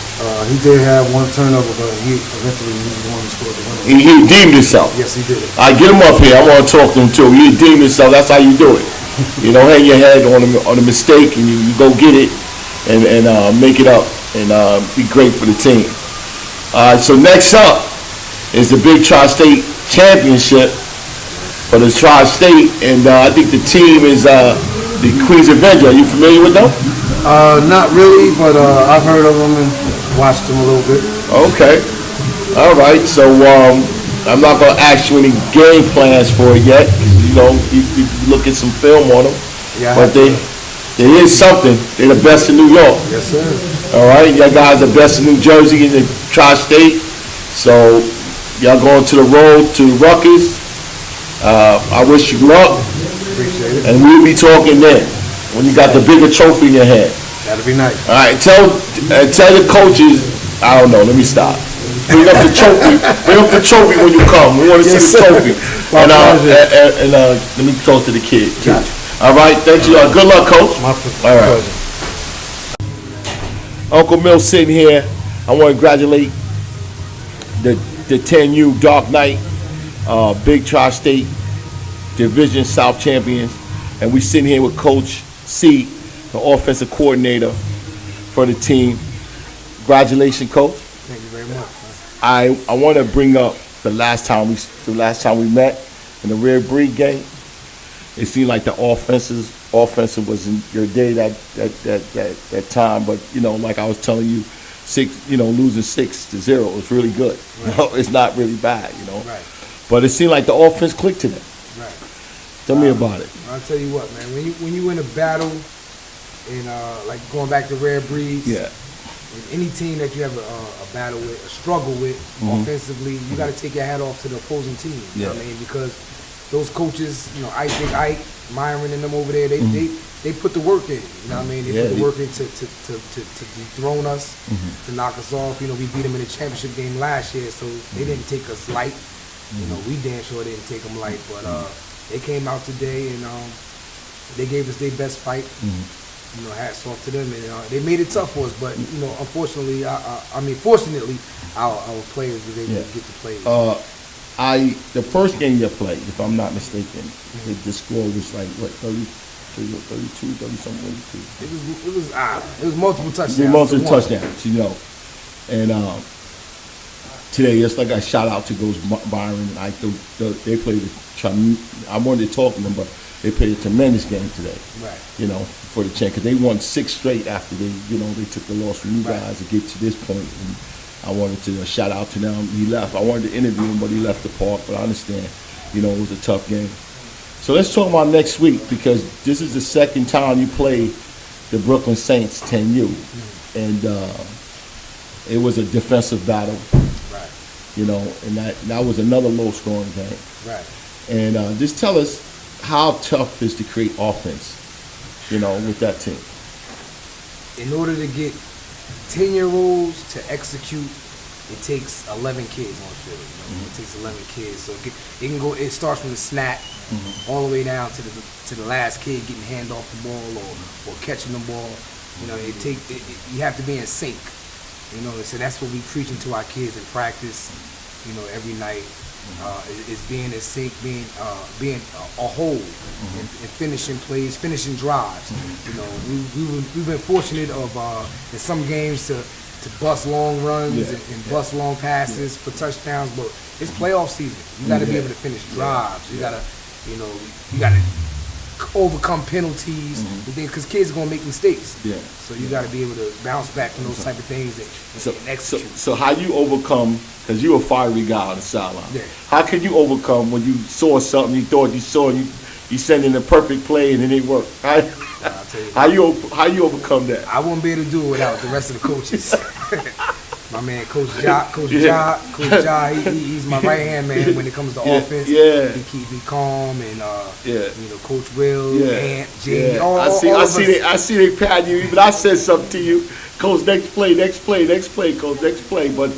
He did have one turnover, but he eventually won and scored the winner. He redeemed himself. Yes, he did. I get him up here. I want to talk to him too. He redeemed himself. That's how you do it. You don't hang your head on a mistake, and you go get it and make it up and be great for the team. So next up is the Big Tri-State Championship for the Tri-State, and I think the team is the Queens Avenger. Are you familiar with them? Not really, but I've heard of them and watched them a little bit. Okay. All right. So I'm not going to ask you any game plans for it yet. You look at some film on them. Yeah. But there is something. They're the best in New York. Yes, sir. All right. Y'all guys are the best in New Jersey and the Tri-State. So y'all going to the road to Rutgers. I wish you luck. Appreciate it. And we'll be talking then when you got the bigger trophy in your hand. That'll be nice. All right. Tell your coaches. I don't know. Let me stop. Bring up the trophy. Bring up the trophy when you come. We want to see the trophy. And let me talk to the kid too. Gotcha. All right. Thank you. Good luck, Coach. My All right. Uncle Mill sitting here. I want to congratulate the 10U Dark Knight, Big Tri-State Division South champions, and we sitting here with Coach C, the offensive coordinator for the team. Congratulations, Coach. Thank you very much. I want to bring up the last time we met in the Rare Breed game. It seemed like the offensive was in your day that time, but like I was telling you, losing 6-0 was really good. Right. It's not really bad, Right. But it seemed like the offense clicked today. Right. Tell me about it. I'll tell you what, man. When you win a battle, and like going back to Rare Breeds, Yeah. any team that you have a battle with, a struggle with offensively, you got to take your hat off to the opposing team. You know what I mean? Because those coaches, Big Ike, Myron, and them over there, they put the work in. You know what I mean? They put the work in to dethrone us, to knock us off. We beat them in the championship game last year, so they didn't take us light. We damn sure didn't take them light, but they came out today and they gave us their best fight. Hats off to them, and they made it tough for us. But unfortunately, fortunately, our players were able to get the plays. The first game you played, if I'm not mistaken, the score was like what 32, 30-something, 32. It was multiple touchdowns. Multiple touchdowns, and today. Just like I shout out to those Byron and Ike. They played. I wanted to talk to them, but they played a tremendous game today. Right. You know, for the chance, because they won 6 straight after they took the loss from you guys to get to this point. And I wanted to shout out to them. He left. I wanted to interview him, but he left the park. But I understand. You know, it was a tough game. So let's talk about next week, because this is the second time you play the Brooklyn Saints 10U, and it was a defensive battle. Right. You know, and that was another low-scoring game. Right. And just tell us how tough it is to create offense, you know, with that team. In order to get 10-year-olds to execute, it takes 11 kids on the field. You know? It takes 11 kids. So it can go. It starts from the snap all the way down to the last kid getting hand off the ball or catching the ball. You know, you have to be in sync. You know, so that's what we preaching to our kids in practice. You know, every night is being in sync, being a whole, and finishing plays, finishing drives. You know, we've been fortunate of in some games to bust long runs and bust long passes for touchdowns, but it's playoff season. You got to be able to finish drives. You got to overcome penalties, because kids are gonna make mistakes. Yeah. So you got to be able to bounce back from those type of things and execute. So how you overcome? Because you're a fiery guy on the sideline. Yeah. How can you overcome when you saw something you thought you saw and you send in a perfect play and it didn't work? How you overcome that? I wouldn't be able to do it without the rest of the coaches. My man, Coach Ja, he's my right hand man when it comes to offense. Yeah. He keeps me calm, and you know, Coach Will, Ant, Jamie, all I see they pat you. Even I said something to you, Coach. Next play, Coach. Next play. But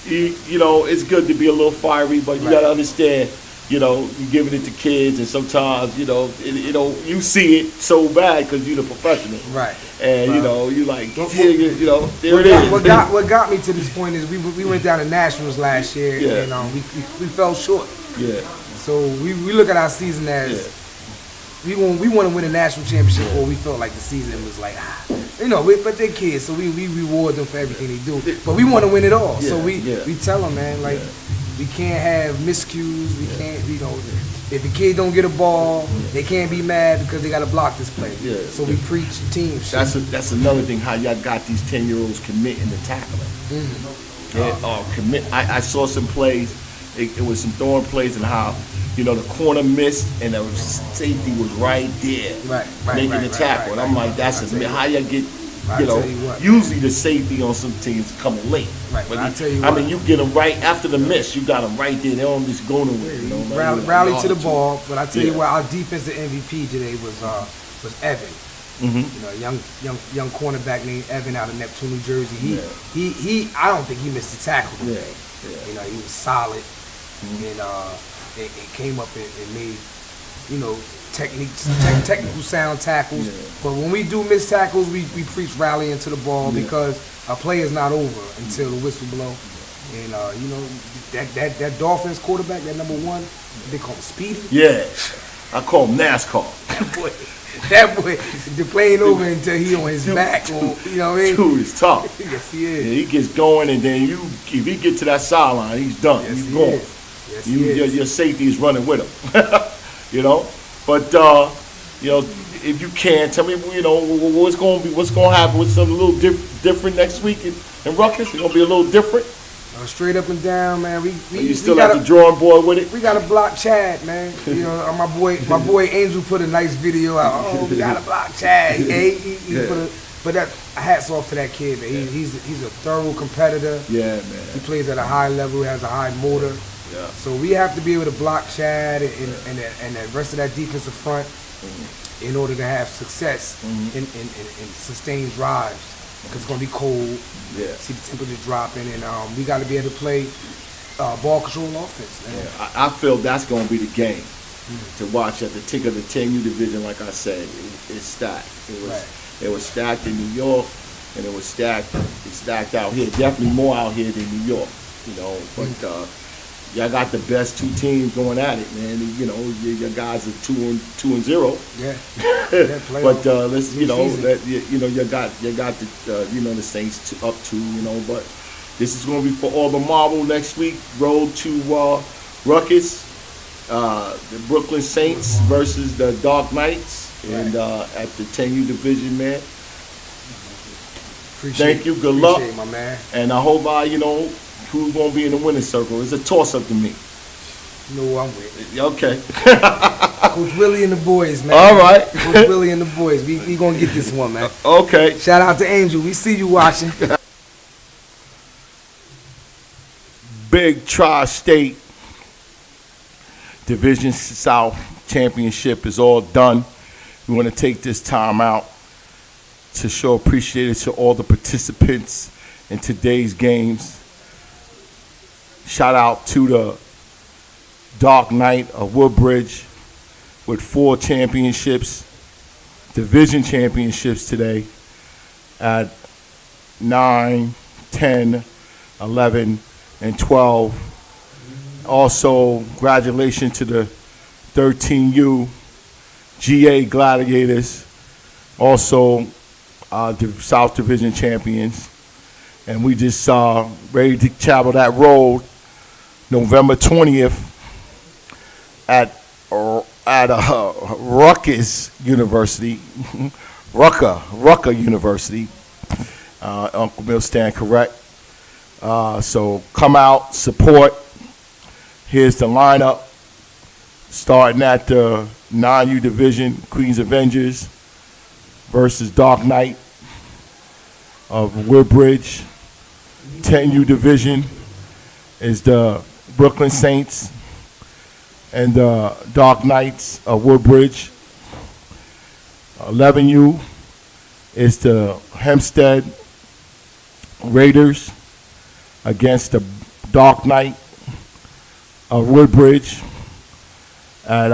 you know, it's good to be a little fiery, but you got to understand. You know, you're giving it to kids, and sometimes, you know, you see it so bad because you're the professional. Right. And, you know, you like, you know, there it is. What got me to this point is we went down to Nationals last year, and we fell short. Yeah. So we look at our season as we want to win a national championship, or we felt like the season was like, you know, but they're kids, so we reward them for everything they do. But we want to win it all. Yeah. So we tell them, man, like, we can't have miscues. We can't, you know, if the kid don't get a ball, they can't be mad because they got to block this play. Yeah. So we preach team shit. That's another thing, how y'all got these 10-year-olds committing to tackling. Commit. I saw some plays. It was some throwing plays, and how, you know, the corner missed and the safety was right there, making the tackle. And I'm like, that's how y'all get. You know, usually the safety on some teams coming late. Right, but I mean, you get them right after the miss. You got them right there. They don't just go nowhere. You know, rally to the ball. But I tell you what, our defensive MVP today was Evan. You know, young cornerback named Evan out of Neptune, New Jersey. He I don't think he missed a tackle today. You know, he was solid, and it came up and made, you know, technical sound tackles. But when we do miss tackles, we preach rallying to the ball, because a play is not over until the whistle blow. And you know, that Dolphins quarterback, that number 1, they call him Speedy. Yeah, I call him NASCAR. That boy, the play ain't over until he on his back. Or, you know what I mean? Dude is tough. Yes, he is. Yeah, he gets going, and then if he get to that sideline, he's done. Yes, he's gone. Yes, your safety is running with him. You know. But you know, if you can, tell me, you know, what's going to happen with something a little different next week in Rutgers. It's going to be a little different. Straight up and down, man. You still at the drawing board with it? We got to block Chad, man. You know, my boy Angel put a nice video out. Oh, we got to block Chad. But that, hats off to that kid, man. He's a thorough competitor. Yeah, man. He plays at a high level, has a high motor. Yeah. So we have to be able to block Chad and the rest of that defensive front in order to have success in sustained drives. Because it's going to be cold. Yeah. See the temperature dropping, and we got to be able to play ball control offense. Man. Yeah, I feel that's going to be the game to watch at the tick of the 10U division. Like I said, it's stacked. It was stacked in New York, and it's stacked out here. Definitely more out here than New York, you know. But y'all got the best 2 teams going at it, man. You know, your guys are 2-0. Yeah. But let's, you know, you got the you know, the Saints up 2, you know. But This is going to be for all the marble next week. Road to Ruckus. The Brooklyn Saints versus the Dark Knights, and at the 10U division, man. Thank you. Good luck, my man. And I hope who's gonna be in the winning circle. It's a toss-up to me. You know who I'm with. Okay. Coach Willie and the boys, man. All right. Coach Willie and the boys. We gonna get this one, man. Okay. Shout out to Angel. We see you watching. Big Tri-State Division South Championship is all done. We want to take this time out to show appreciation to all the participants in today's games. Shout out to the Dark Knight of Woodbridge with 4 championships, division championships today at 9, 10, 11, and 12. Also, congratulations to the 13U GA Gladiators, also the South Division champions. And we just ready to travel that road November 20th at Ruckus University, Rucker University. Uncle Bill stand correct. So come out, support. Here's the lineup. Starting at the 9U division, Queens Avengers versus Dark Knight of Woodbridge. 10U division is the Brooklyn Saints and the Dark Knights of Woodbridge. 11U is the Hempstead Raiders against the Dark Knight of Woodbridge. At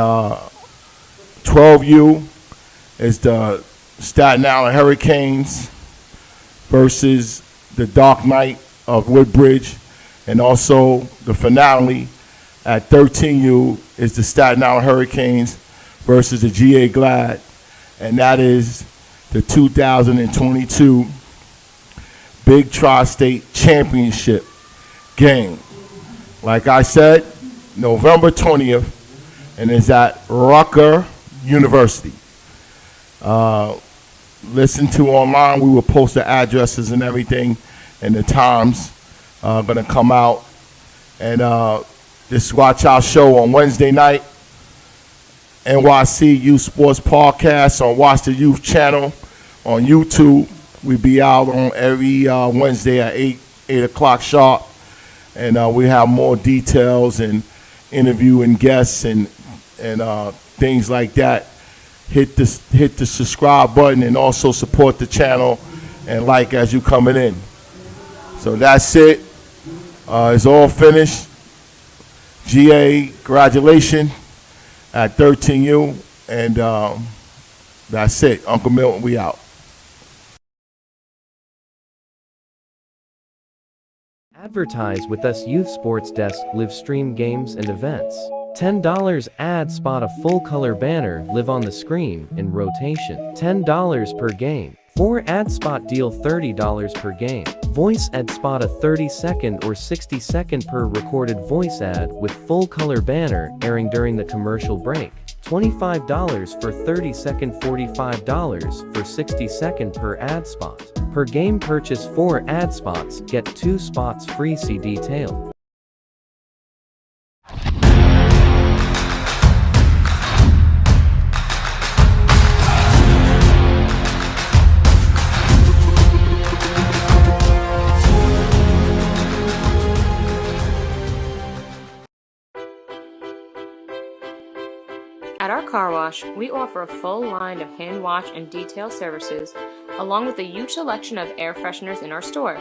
12U is the Staten Island Hurricanes versus the Dark Knight of Woodbridge. And also the finale at 13U is the Staten Island Hurricanes versus the GA Glad. And that is the 2022 Big Tri-State Championship game. Like I said, November 20th, and it's at Rucker University. Listen to online. We will post the addresses and everything, and the times going to come out. And just watch our show on Wednesday night, NYC Youth Sports Podcast on Watch the Youth channel on YouTube. We be out on every Wednesday at 8 o'clock sharp. And we have more details and interviewing guests and things like that. Hit the subscribe button and also support the channel and like as you coming in. So that's it. It's all finished. GA graduation at 13U, and that's it. Uncle Milton, we out. Advertise with us. Youth Sports Desk live stream games and events. $10 ad spot a full color banner live on the screen in rotation. $10 per game. 4 ad spot deal $30 per game. Voice ad spot a 30-second or 60-second per recorded voice ad with full color banner airing during the commercial break. $25 for 30-second, $45 for 60-second per ad spot. Per game purchase 4 ad spots, get 2 spots free. See detail. At our car wash, we offer a full line of hand wash and detail services, along with a huge selection of air fresheners in our store.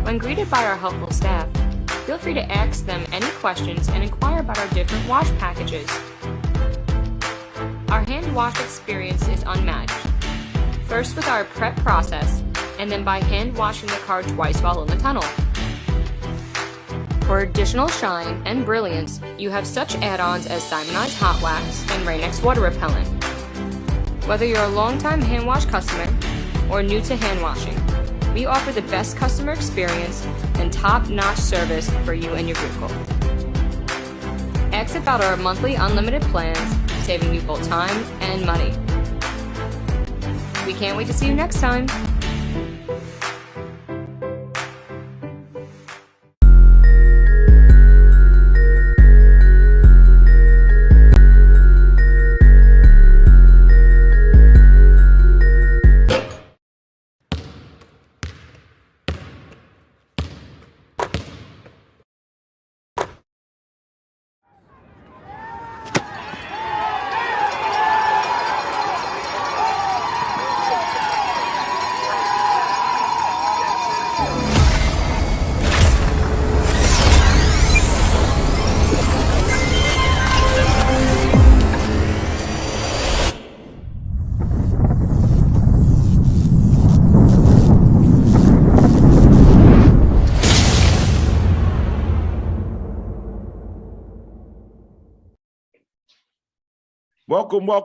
When greeted by our helpful staff, feel free to ask them any questions and inquire about our different wash packages. Our hand wash experience is unmatched. First with our prep process, and then by hand washing the car twice while in the tunnel. For additional shine and brilliance, you have such add-ons as Simonized Hot Wax and Rain-X Water Repellent. Whether you're a long-time hand wash customer or new to hand washing, We offer the best customer experience and top-notch service for you and your vehicle. Ask about our monthly unlimited plans, saving you both time and money. We can't wait to see you next time.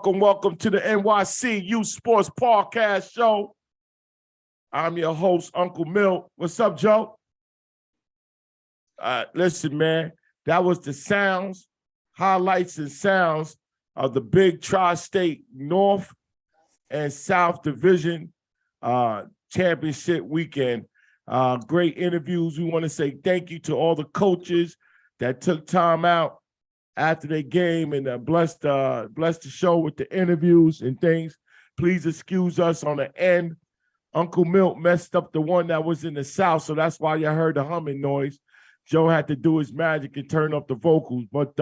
Welcome to the NYC Youth Sports Podcast Show. I'm your host, Uncle Milt. What's up, Joe? Listen, man, that was the sounds, highlights and sounds of the big Tri-State North and South Division championship weekend. Great interviews. We want to say thank you to all the coaches that took time out after their game and blessed the show with the interviews and things. Please excuse us on the end. Uncle Milt messed up the one that was in the South, so that's why you heard the humming noise. Joe had to do his magic and turn up the vocals, but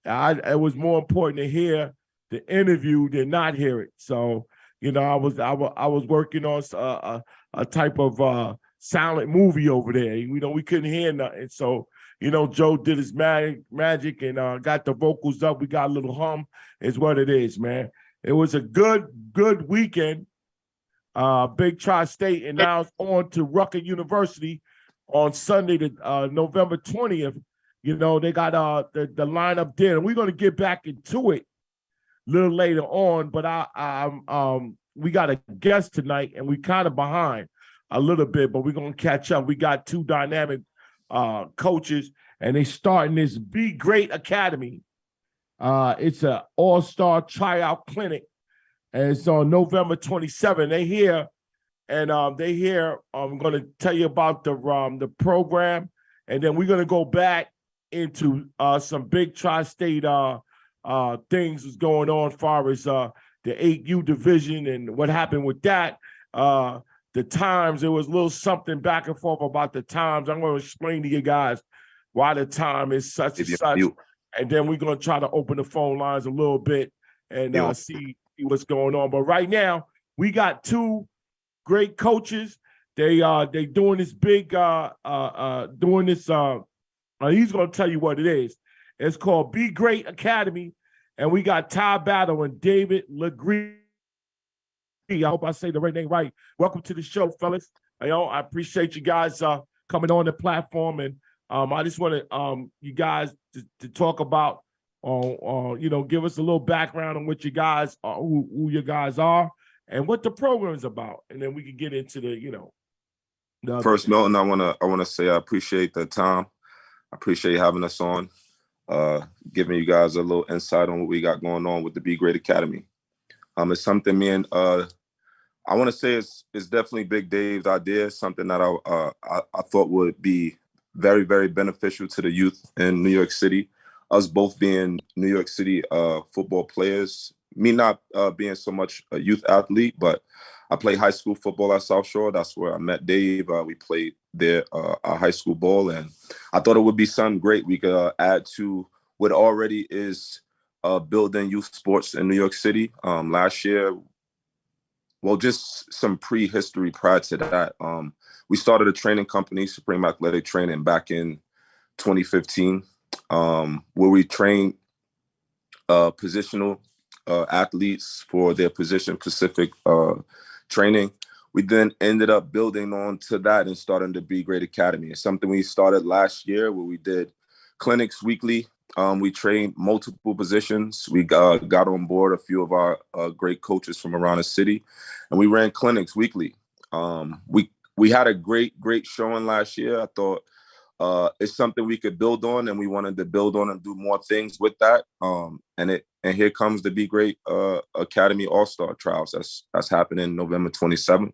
it was more important to hear the interview than not hear it. So, you know, I was working on a type of silent movie over there. You know, we couldn't hear nothing, so. You know, Joe did his magic and got the vocals up. We got a little hum, is what it is, man. It was a good weekend. Big Tri-State, and now it's on to Rutgers University on Sunday, November 20th. You know, they got the lineup there, and we're going to get back into it a little later on. But we got a guest tonight, and we kind of behind a little bit, but we're going to catch up. We got two dynamic coaches, and they starting this Be Great Academy. It's an all-star tryout clinic, and it's on November 27th. They here, and I'm going to tell you about the program, and then we're going to go back into some big Tri-State things that's going on as far as the 8U division and what happened with that. The times, there was a little something back and forth about the times. I'm going to explain to you guys why the time is such and such. And then we're going to try to open the phone lines a little bit and see what's going on. But right now, we got two great coaches. They doing this big, he's going to tell you what it is. It's called Be Great Academy. And we got Ty Battle and David Legree. I hope I say the right name right. Welcome to the show, fellas. I appreciate you guys coming on the platform, and I just want you guys to talk about, give us a little background on what you guys are, who you guys are, and what the program is about, and then we can get into the First, Milton, I wanna say I appreciate the time. I appreciate having us on, giving you guys a little insight on what we got going on with the Be Great Academy. It's something me and I want to say it's definitely Big Dave's idea, something that I thought would be very, very beneficial to the youth in New York City. Us both being New York City football players, me not being so much a youth athlete, but I played high school football at South Shore. That's where I met Dave. We played there our high school ball, and I thought it would be something great we could add to what already is building youth sports in New York City. Last year, well, just some prehistory prior to that. We started a training company, Supreme Athletic Training, back in 2015, where we train positional athletes for their position-specific training. We then ended up building on to that and starting the Be Great Academy. It's something we started last year where we did clinics weekly. We trained multiple positions. We got on board a few of our great coaches from around the city, and we ran clinics weekly. We we had a great showing last year. I thought it's something we could build on, and we wanted to build on and do more things with that. And here comes the Be Great Academy All-Star Trials. That's happening November 27th.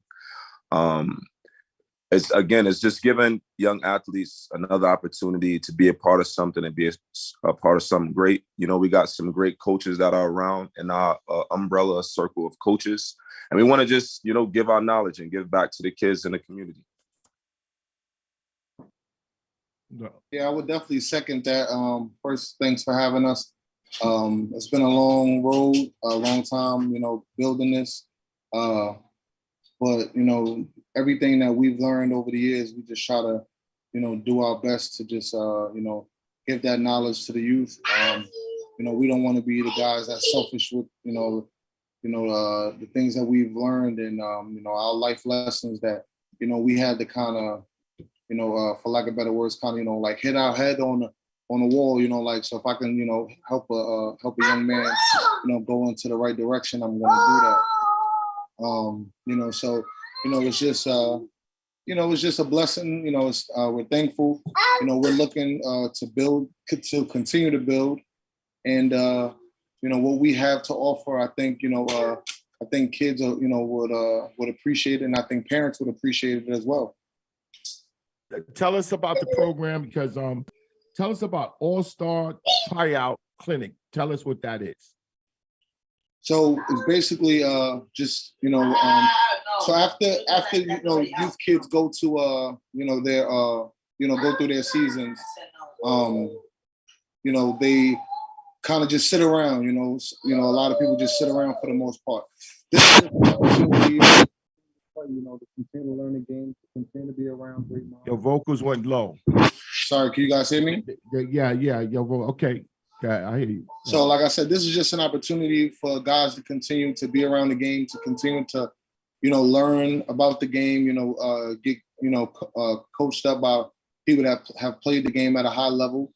It's just giving young athletes another opportunity to be a part of something and be a part of something great. You know, we got some great coaches that are around in our umbrella circle of coaches. And we want to just, you know, give our knowledge and give back to the kids in the community. Yeah, I would definitely second that. First, thanks for having us. It's been a long road, a long time, you know, building this. But, you know, everything that we've learned over the years, we just try to, you know, do our best to just, you know, give that knowledge to the youth. You know, we don't want to be the guys that's selfish with, the things that we've learned and, you know, our life lessons that, you know, we had to kind of, you know, for lack of better words, kind of, you know, like hit our head on the wall, you know, like, so if I can, you know, help a young man, you know, go into the right direction, I'm going to do that. You know, so, you know, it's just, you know, it's just a blessing. You know, it's, we're thankful. You know, we're looking to build, to continue to build. And, you know, what we have to offer, I think, you know, I think kids, you know, would appreciate it. And I think parents would appreciate it as well. Tell us about the program, because tell us about All-Star Tryout Clinic. Tell us what that is. So it's basically just, you know, so after you know, youth kids go to you know, their you know, go through their seasons, you know, they kind of just sit around, you know, a lot of people just sit around for the most part. This is an opportunity, you know, to continue to learn the game, to continue to be around great minds. Your vocals went low. Sorry, can you guys hear me? Yeah. Okay. Yeah, I hear you. So, like I said, this is just an opportunity for guys to continue to be around the game, to continue to, you know, learn about the game, you know, get, you know, coached up by people that have played the game at a high level.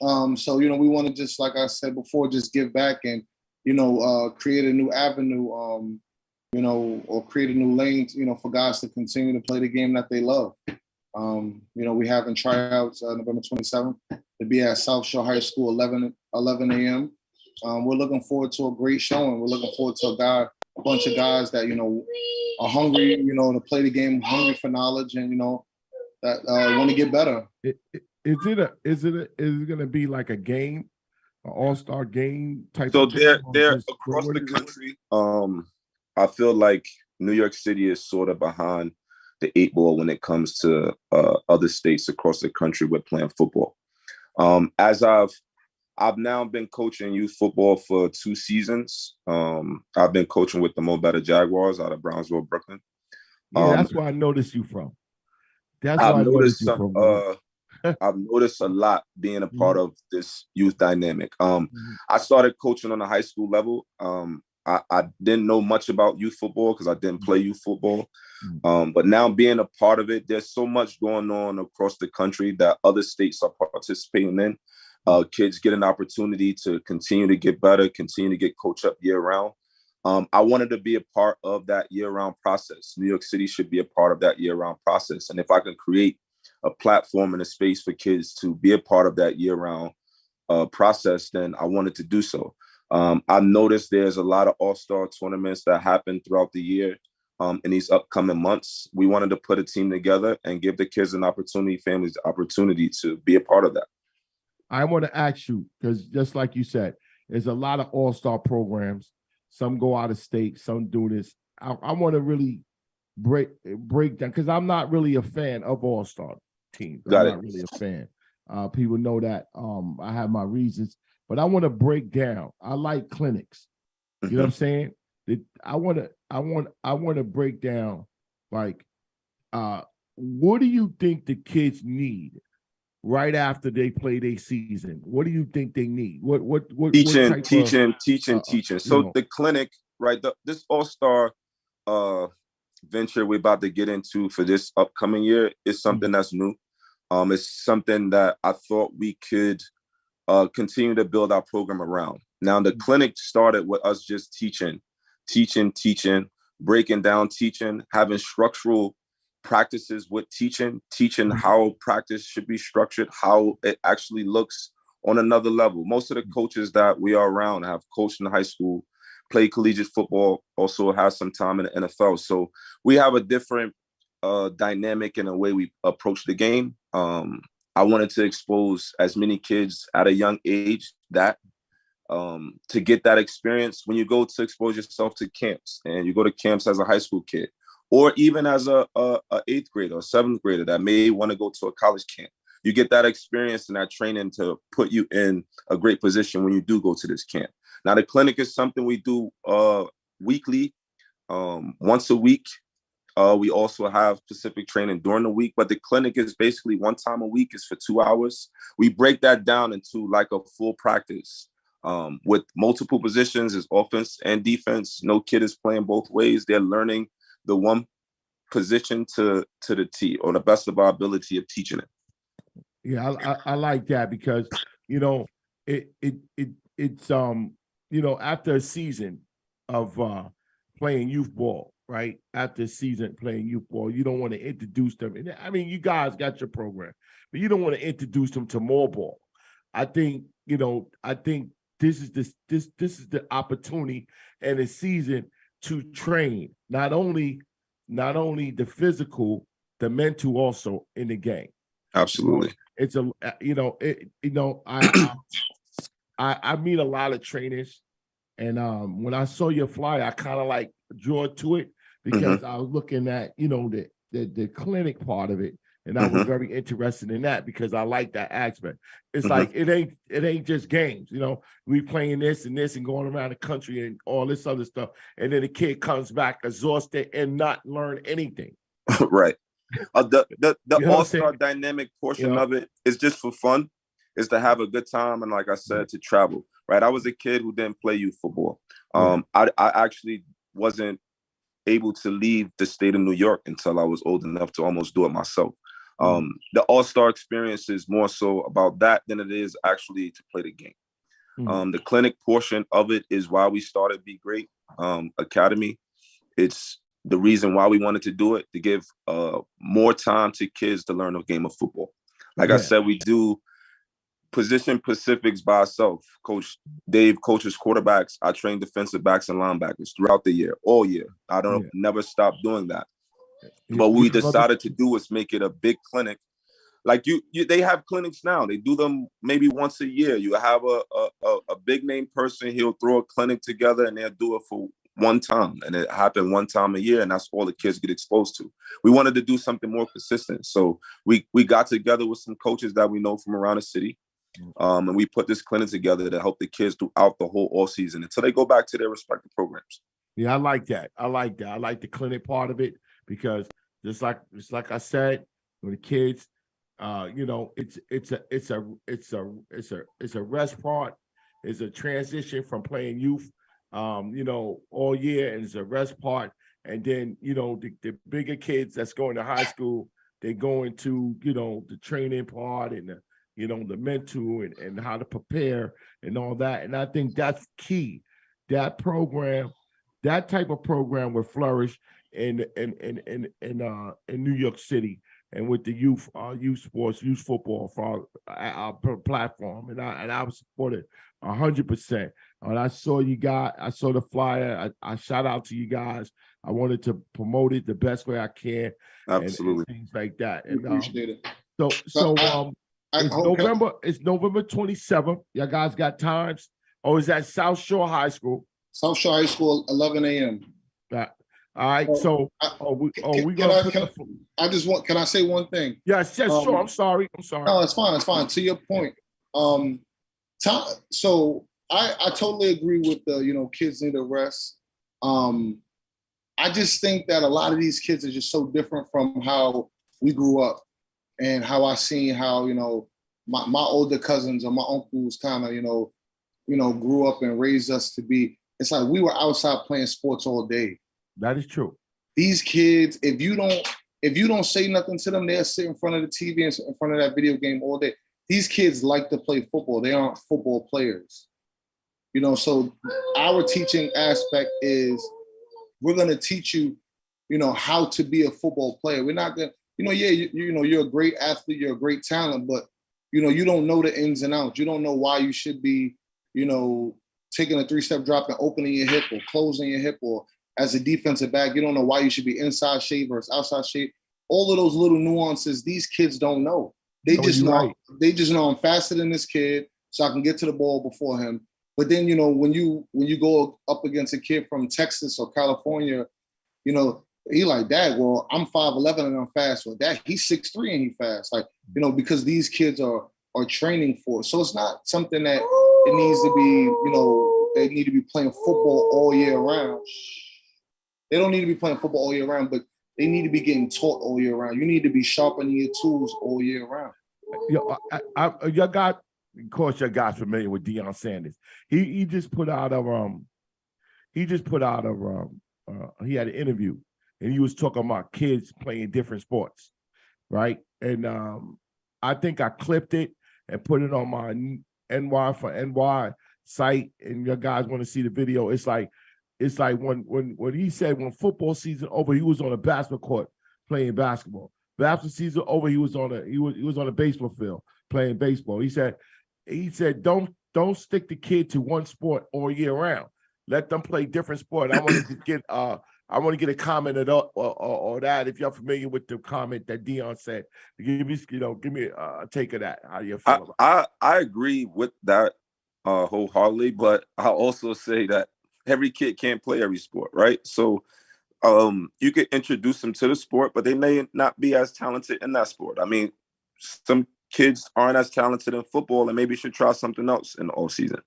So, you know, we want to just, like I said before, just give back and, you know, create a new avenue, you know, or create a new lane, you know, for guys to continue to play the game that they love. You know, we having tryouts November 27th to be at South Shore High School, 11 a.m. We're looking forward to a great showing. We're looking forward to a bunch of guys that, you know, are hungry, you know, to play the game, hungry for knowledge, and, you know, that want to get better. Is it going to be like a game, an all-star game type? So of game? they're across the country. I feel like New York City is sort of behind the 8 ball when it comes to other states across the country with playing football. As I've now been coaching youth football for 2 seasons. I've been coaching with the Mo Better Jaguars out of Brownsville, Brooklyn. Yeah, that's where I noticed you from. That's I've where I noticed you some, from. I've noticed a lot being a part of this youth dynamic. I started coaching on a high school level. I didn't know much about youth football because I didn't play youth football. But now being a part of it, there's so much going on across the country that other states are participating in. Kids get an opportunity to continue to get better, continue to get coached up year round. I wanted to be a part of that year-round process. New York City should be a part of that year-round process. And if I can create a platform and a space for kids to be a part of that year-round process, then I wanted to do so. I've noticed there's a lot of all-star tournaments that happen throughout the year in these upcoming months. We wanted to put a team together and give the kids an opportunity, families the opportunity to be a part of that. I want to ask you, because just like you said, there's a lot of all-star programs. Some go out of state, some do this. I want to really break down, because I'm not really a fan of all-star teams. I'm not really a fan. People know that. I have my reasons, but I want to break down. I like clinics. You know what I'm saying? I want to break down, like, what do you think the kids need right after they play their season? What do you think they need? What teaching. So the clinic, right? This all-star venture we're about to get into for this upcoming year is something that's new. It's something that I thought we could continue to build our program around. Now, the clinic started with us just teaching, breaking down teaching, having structural practices with teaching how practice should be structured, how it actually looks on another level. Most of the coaches that we are around have coached in high school, played collegiate football, also have some time in the NFL. So we have a different dynamic in the way we approach the game. I wanted to expose as many kids at a young age that to get that experience when you go to expose yourself to camps, and you go to camps as a high school kid, or even as a 8th grader or 7th grader that may want to go to a college camp. You get that experience and that training to put you in a great position when you do go to this camp. Now, the clinic is something we do weekly, once a week. We also have specific training during the week, but the clinic is basically one time a week. Is for 2 hours. We break that down into like a full practice with multiple positions, as offense and defense. No kid is playing both ways. They're learning the one position to the T, or the best of our ability of teaching it. Yeah, I like that because, you know, it's you know, after a season of playing youth ball, right? After a season playing youth ball, you don't want to introduce them. And I mean, you guys got your program, but you don't want to introduce them to more ball. I think, you know, this is the opportunity and the season to train not only the physical, the mental also in the game. Absolutely. It's a I meet a lot of trainers, and when I saw your flyer, I kind of like draw to it because I was looking at, you know, the clinic part of it, and I was very interested in that because I like that aspect. It's like it ain't just games, you know. We playing this and going around the country and all this other stuff, and then the kid comes back exhausted and not learn anything. Right. The all-star dynamic portion of it is just for fun, is to have a good time, and like I said, to travel. Right. I was a kid who didn't play youth football. I actually wasn't able to leave the state of New York until I was old enough to almost do it myself. The all-star experience is more so about that than it is actually to play the game. The clinic portion of it is why we started Be Great Academy. It's the reason why we wanted to do it, to give more time to kids to learn the game of football. Like I said, we do position specifics by ourselves. Coach Dave coaches quarterbacks. I train defensive backs and linebackers throughout the year, all year. I don't never stop doing that. But what we decided to do is make it a big clinic. Like they have clinics now. They do them maybe once a year. You have a big name person. He'll throw a clinic together and they'll do it for one time, and it happened one time a year, and that's all the kids get exposed to. We wanted to do something more consistent, so we got together with some coaches that we know from around the city, and we put this clinic together to help the kids throughout the whole all season until they go back to their respective programs. Yeah, I like that. I like the clinic part of it because just like I said, with the kids, you know, it's a rest part. It's a transition from playing youth, you know, all year, and it's a rest part. And then, you know, the bigger kids that's going to high school, they go into, you know, the training part and the, you know, the mental and how to prepare and all that. And I think that's key. That program, that type of program will flourish in New York City and with the youth sports, youth football for our platform. And I was supported 100%. When I saw I saw the flyer. I shout out to you guys. I wanted to promote it the best way I can. Absolutely. And things like that. And Appreciate it. It's November 27th. Y'all guys got times? Oh, is that South Shore High School? South Shore High School, 11 a.m. All right. Can I say one thing? Yes, sure. I'm sorry. No, it's fine. It's fine. To your point. So I totally agree with the, you know, kids need a rest. I just think that a lot of these kids are just so different from how we grew up and how I seen how, you know, my older cousins or my uncles kind of, you know, grew up and raised us to be. It's like we were outside playing sports all day. That is true. These kids, if you don't say nothing to them, they'll sit in front of the TV and in front of that video game all day. These kids like to play football. They aren't football players. You know, so our teaching aspect is we're going to teach you how to be a football player. We're not gonna, you're a great athlete, you're a great talent, but you don't know the ins and outs. You don't know why you should be, taking a 3-step drop and opening your hip or closing your hip, or as a defensive back, you don't know why you should be inside shape versus outside shape. All of those little nuances, these kids don't know. They just know I'm faster than this kid, so I can get to the ball before him. But then, when you go up against a kid from Texas or California, he like, Dad, well, I'm 5'11" and I'm fast. Well, Dad, he's 6'3" and he fast. Like, because these kids are training for it. So it's not something that it needs to be, they need to be playing football all year round. They don't need to be playing football all year round, but they need to be getting taught all year round. You need to be sharpening your tools all year round. Your guy, of course, your guy's familiar with Deion Sanders. He just put out he had an interview, and he was talking about kids playing different sports, right? And I think I clipped it and put it on my NY for NY site, and your guys want to see the video. It's like when he said when football season over, he was on a basketball court playing basketball. Basketball season over, he was on a baseball field playing baseball. He said don't stick the kid to one sport all year round. Let them play different sport. I want to get a comment or that, if you're familiar with the comment that Deion said. Give me a take of that. How you feel about it? I agree with that wholeheartedly, but I'll also say that every kid can't play every sport, right? So you could introduce them to the sport, but they may not be as talented in that sport. I mean, some kids aren't as talented in football and maybe should try something else in the off season,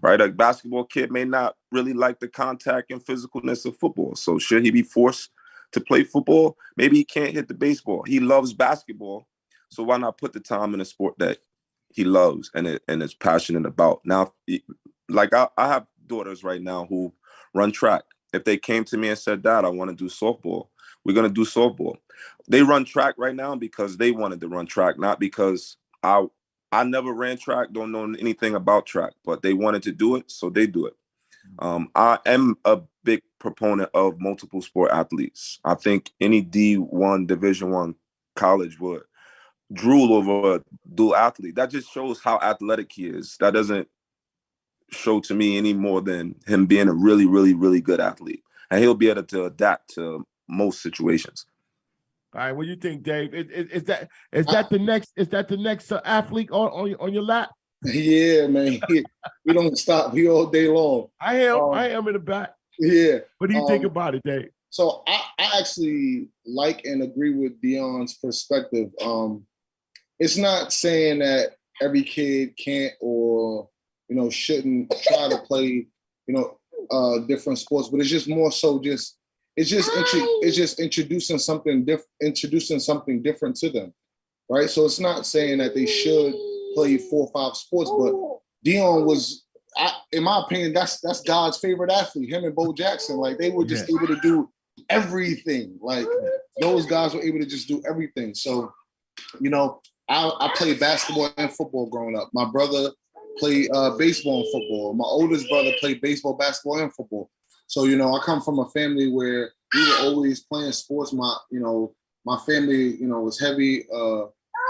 right? A basketball kid may not really like the contact and physicalness of football. So should he be forced to play football? Maybe he can't hit the baseball. He loves basketball. So why not put the time in a sport that he loves and is passionate about? Now, like I have daughters right now who run track. If they came to me and said, Dad, I want to do softball, we're going to do softball. They run track right now because they wanted to run track, not because I never ran track, don't know anything about track, but they wanted to do it, so they do it. I am a big proponent of multiple sport athletes. I think any D1, Division I college would drool over a dual athlete. That just shows how athletic he is. That doesn't show to me any more than him being a really, really, really good athlete. And he'll be able to adapt to most situations. All right, what do you think, Dave? Is that the next athlete on your lap? Yeah, man. We don't stop. We all day long. I am in the back. Yeah. What do you think about it, Dave? So I actually like and agree with Deion's perspective. It's not saying that every kid can't or shouldn't try to play different sports, but it's just more so it's just introducing something different to them, right? So it's not saying that they should play 4 or 5 sports, but Deion was, in my opinion, that's God's favorite athlete. Him and Bo Jackson, like they were just able to do everything. Like those guys were able to just do everything. So, I played basketball and football growing up. My brother played baseball and football. My oldest brother played baseball, basketball, and football. So, I come from a family where we were always playing sports. My family, was heavy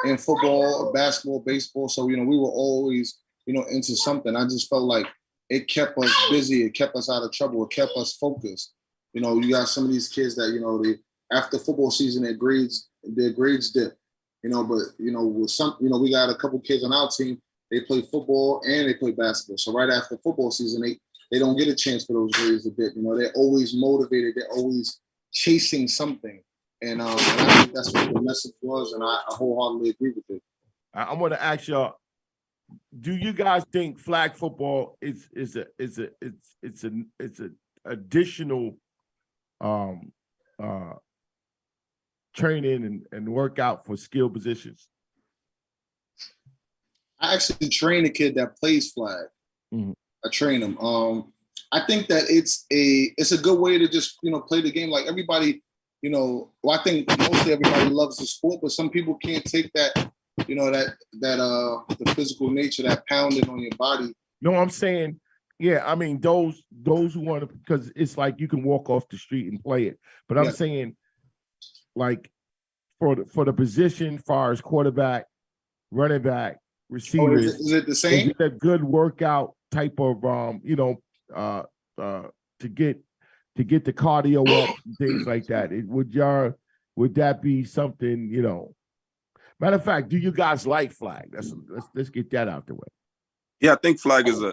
in football, basketball, baseball. So, we were always, into something. I just felt like it kept us busy. It kept us out of trouble. It kept us focused. You got some of these kids that, they after football season, their grades dip. But with some, we got a couple kids on our team. They play football and they play basketball. So right after football season, they don't get a chance for those grades to dip. They're always motivated. They're always chasing something. And I think that's what the message was, and I wholeheartedly agree with it. I want to ask y'all: do you guys think flag football is an additional training and workout for skill positions? I actually train a kid that plays flag. Mm-hmm. I train him. I think that it's a good way to just play the game. Like everybody, I think mostly everybody loves the sport, but some people can't take that, the physical nature, that pounding on your body. No, I'm saying Yeah, I mean those who want to, because it's like you can walk off the street and play it. But I'm saying, like, for the position, far as quarterback, running back, receivers, is it the same? Is it a good workout type of uh, to get the cardio up and things like that? Would that be something, Matter of fact, do you guys like flag? Let's get that out the way. Yeah, I think flag is a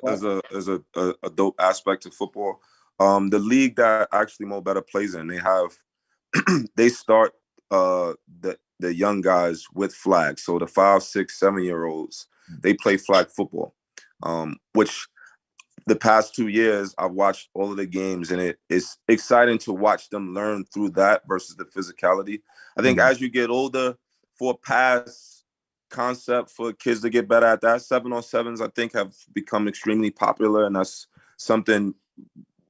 dope aspect of football. The league that actually Mo Better plays in, they have they start the young guys with flag. So the 5, 6, 7 year olds, they play flag football. Which the past 2 years I've watched all of the games, and it's exciting to watch them learn through that versus the physicality. I think as you get older, for pass concept for kids to get better at that, 7-on-7s I think have become extremely popular, and that's something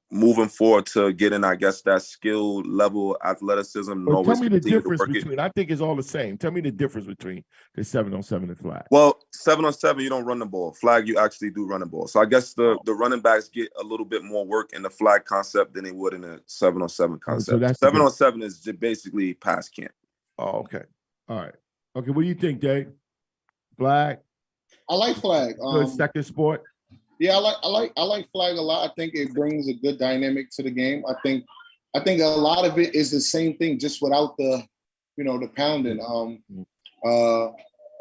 moving forward to getting, I guess, that skill level, athleticism, and Well, tell always me the continue to difference work it. between. I think it's all the same. Tell me the difference between the 7-on-7 and flag. Well, 7-on-7, you don't run the ball. Flag, you actually do run the ball. So I guess the running backs get a little bit more work in the flag concept than they would in a 7-on-7 concept. that's 7-on-7 is just basically pass camp. Oh, okay. All right. Okay, what do you think, Dave? Flag? I like flag. Good second sport. Yeah, I like flag a lot. I think it brings a good dynamic to the game. I think a lot of it is the same thing, just without the, the pounding.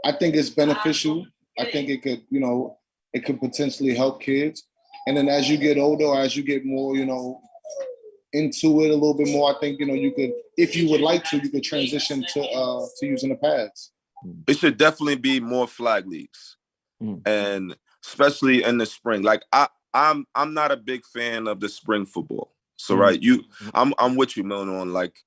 I think it's beneficial. I think it could potentially help kids. And then as you get older, or as you get more, into it a little bit more, I think, you could, if you would like to, you could transition to using the pads. It should definitely be more flag leagues, and especially in the spring. Like I'm not a big fan of the spring football. So right, I'm with you, Milton, on like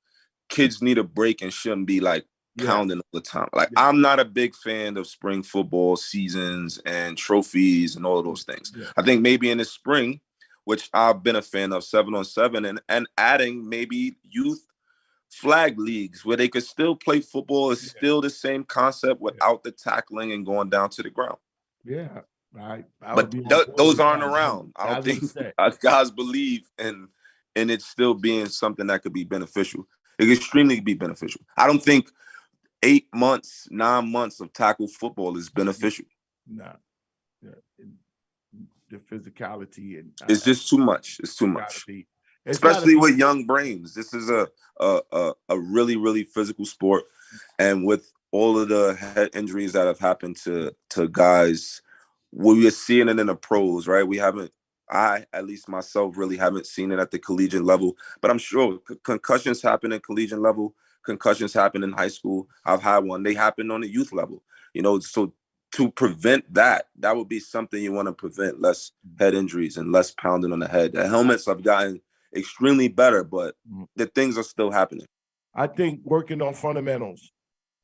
kids need a break and shouldn't be like pounding all the time. Like I'm not a big fan of spring football seasons and trophies and all of those things. I think maybe in the spring, which I've been a fan of, 7-on-7, and adding maybe youth flag leagues where they could still play football. It's still the same concept without the tackling and going down to the ground. Yeah, right. But those aren't around. I don't think guys believe in it still being something that could be beneficial. It could extremely be beneficial. I don't think 8 months, 9 months of tackle football is beneficial. No. Yeah. The physicality and it's just too much. It's too much. Especially with young brains. This is a really, really physical sport. And with all of the head injuries that have happened to guys, we are seeing it in the pros, right? I, at least myself, really haven't seen it at the collegiate level. But I'm sure concussions happen at collegiate level. Concussions happen in high school. I've had one. They happen on the youth level. So to prevent that would be something you want to prevent, less head injuries and less pounding on the head. The helmets have gotten extremely better, but the things are still happening. I think working on fundamentals,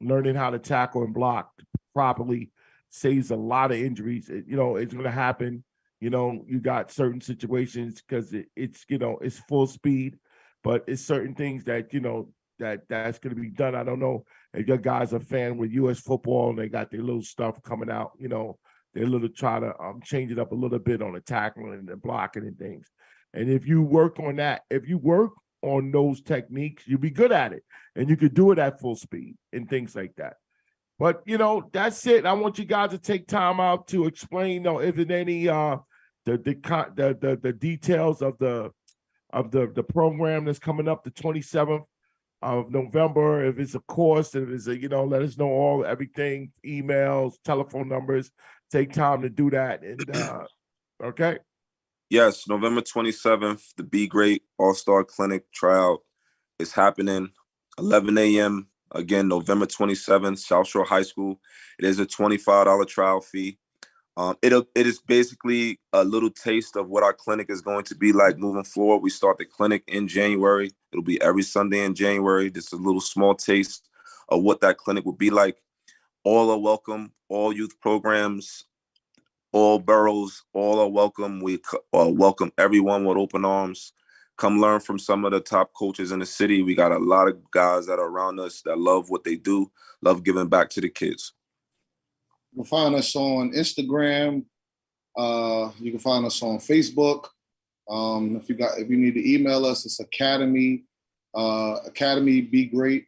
learning how to tackle and block properly saves a lot of injuries. It's going to happen. You got certain situations because it's full speed, but it's certain things that, that's going to be done. I don't know if your guys are a fan with U.S. football and they got their little stuff coming out, they're try to change it up a little bit on the tackling and the blocking and things. And if you work on that, if you work on those techniques, you'll be good at it. And you could do it at full speed and things like that. But, that's it. I want you guys to take time out to explain, if there's any the details of the program that's coming up the 27th of November. If it's a course, if it's let us know everything, emails, telephone numbers. Take time to do that. And okay. Yes, November 27th, the Be Great All-Star Clinic tryout is happening, 11 a.m. Again, November 27th, South Shore High School. It is a $25 trial fee. It is basically a little taste of what our clinic is going to be like moving forward. We start the clinic in January. It'll be every Sunday in January. Just a little small taste of what that clinic will be like. All are welcome. All youth programs, all boroughs, all are welcome. We welcome everyone with open arms. Come learn from some of the top coaches in the city. We got a lot of guys that are around us that love what they do, love giving back to the kids. You can find us on Instagram, You can find us on Facebook. If you need to email us, it's academybegreat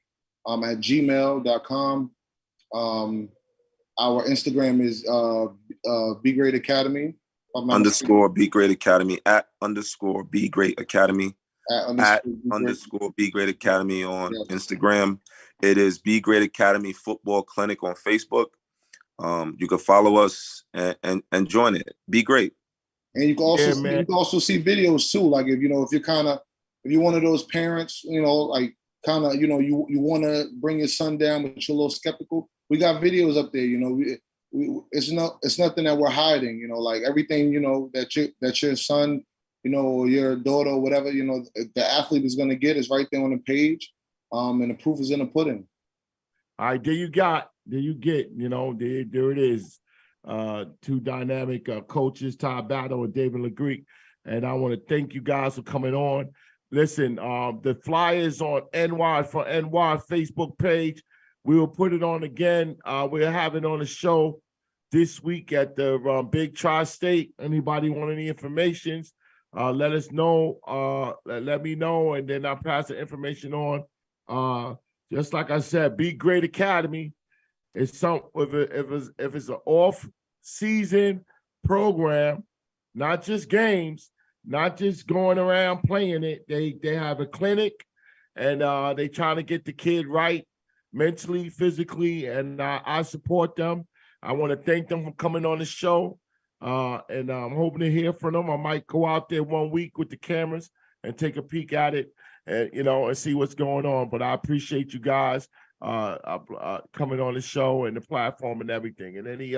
at gmail.com. Our Instagram is Be Great Academy. _ Be Great Academy at _ Be Great Academy at _ Be Great Academy on Instagram. It is Be Great Academy Football Clinic on Facebook. You can follow us and join it. Be great. And you can also see videos too. Like if you're one of those parents, you want to bring your son down, but you're a little skeptical. We got videos up there. It's nothing that we're hiding. Like everything that your son, or your daughter, or whatever, the athlete is going to get is right there on the page, and the proof is in the pudding. All right, there you get, there it is. Two dynamic coaches, Ty Battle and David LeGreek. And I want to thank you guys for coming on. Listen, the flyers on NY Facebook page. We will put it on again. We'll have it on the show this week at the Big Tri-State. Anybody want any information? Let us know. Let me know, and then I'll pass the information on. Just like I said, Be Great Academy. It's if it's an off-season program, not just games, not just going around playing it. They have a clinic, and they trying to get the kid right mentally, physically, and I support them. I want to thank them for coming on the show, and I'm hoping to hear from them. I might go out there 1 week with the cameras and take a peek at it, and and see what's going on. But I appreciate you guys coming on the show and the platform and everything. And any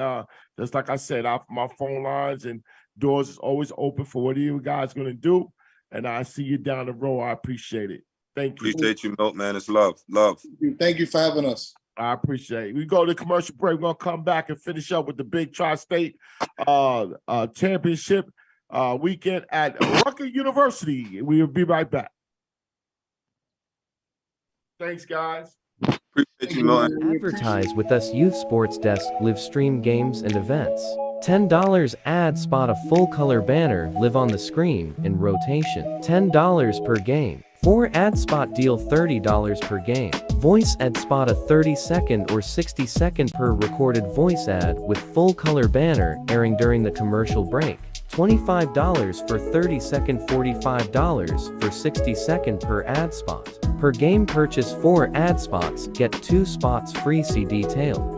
just like I said, my phone lines and doors is always open for what you guys gonna do. And I see you down the road. I appreciate it. Thank you. Appreciate you, Milt, man. It's love. Thank you for having us. I appreciate it. We go to commercial break. We're gonna come back and finish up with the Big Tri-State championship weekend at Rutgers University. We will be right back. Thanks, guys. Appreciate you, Milt. Advertise with us. Youth Sports Desk live stream games and events. $10 ad spot a full color banner live on the screen in rotation. $10 per game. 4 ad spot deal $30 per game. Voice ad spot a 30-second or 60-second per recorded voice ad with full color banner airing during the commercial break. $25 for 30-second, $45 for 60-second per ad spot. Per game purchase 4 ad spots, get 2 spots free. See detail.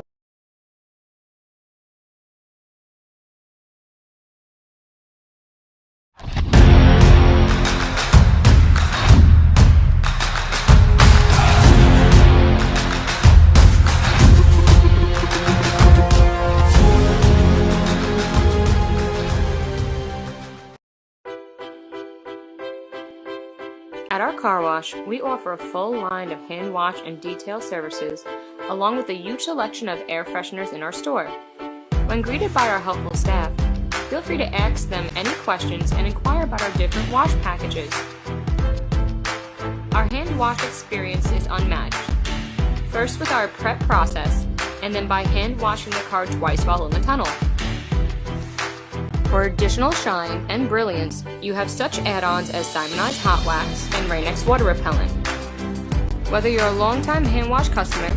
At our car wash, we offer a full line of hand wash and detail services, along with a huge selection of air fresheners in our store. When greeted by our helpful staff, feel free to ask them any questions and inquire about our different wash packages. Our hand wash experience is unmatched. First with our prep process, and then by hand washing the car twice while in the tunnel. For additional shine and brilliance, you have such add-ons as Simonized Hot Wax and Rain-X Water Repellent. Whether you're a long-time hand wash customer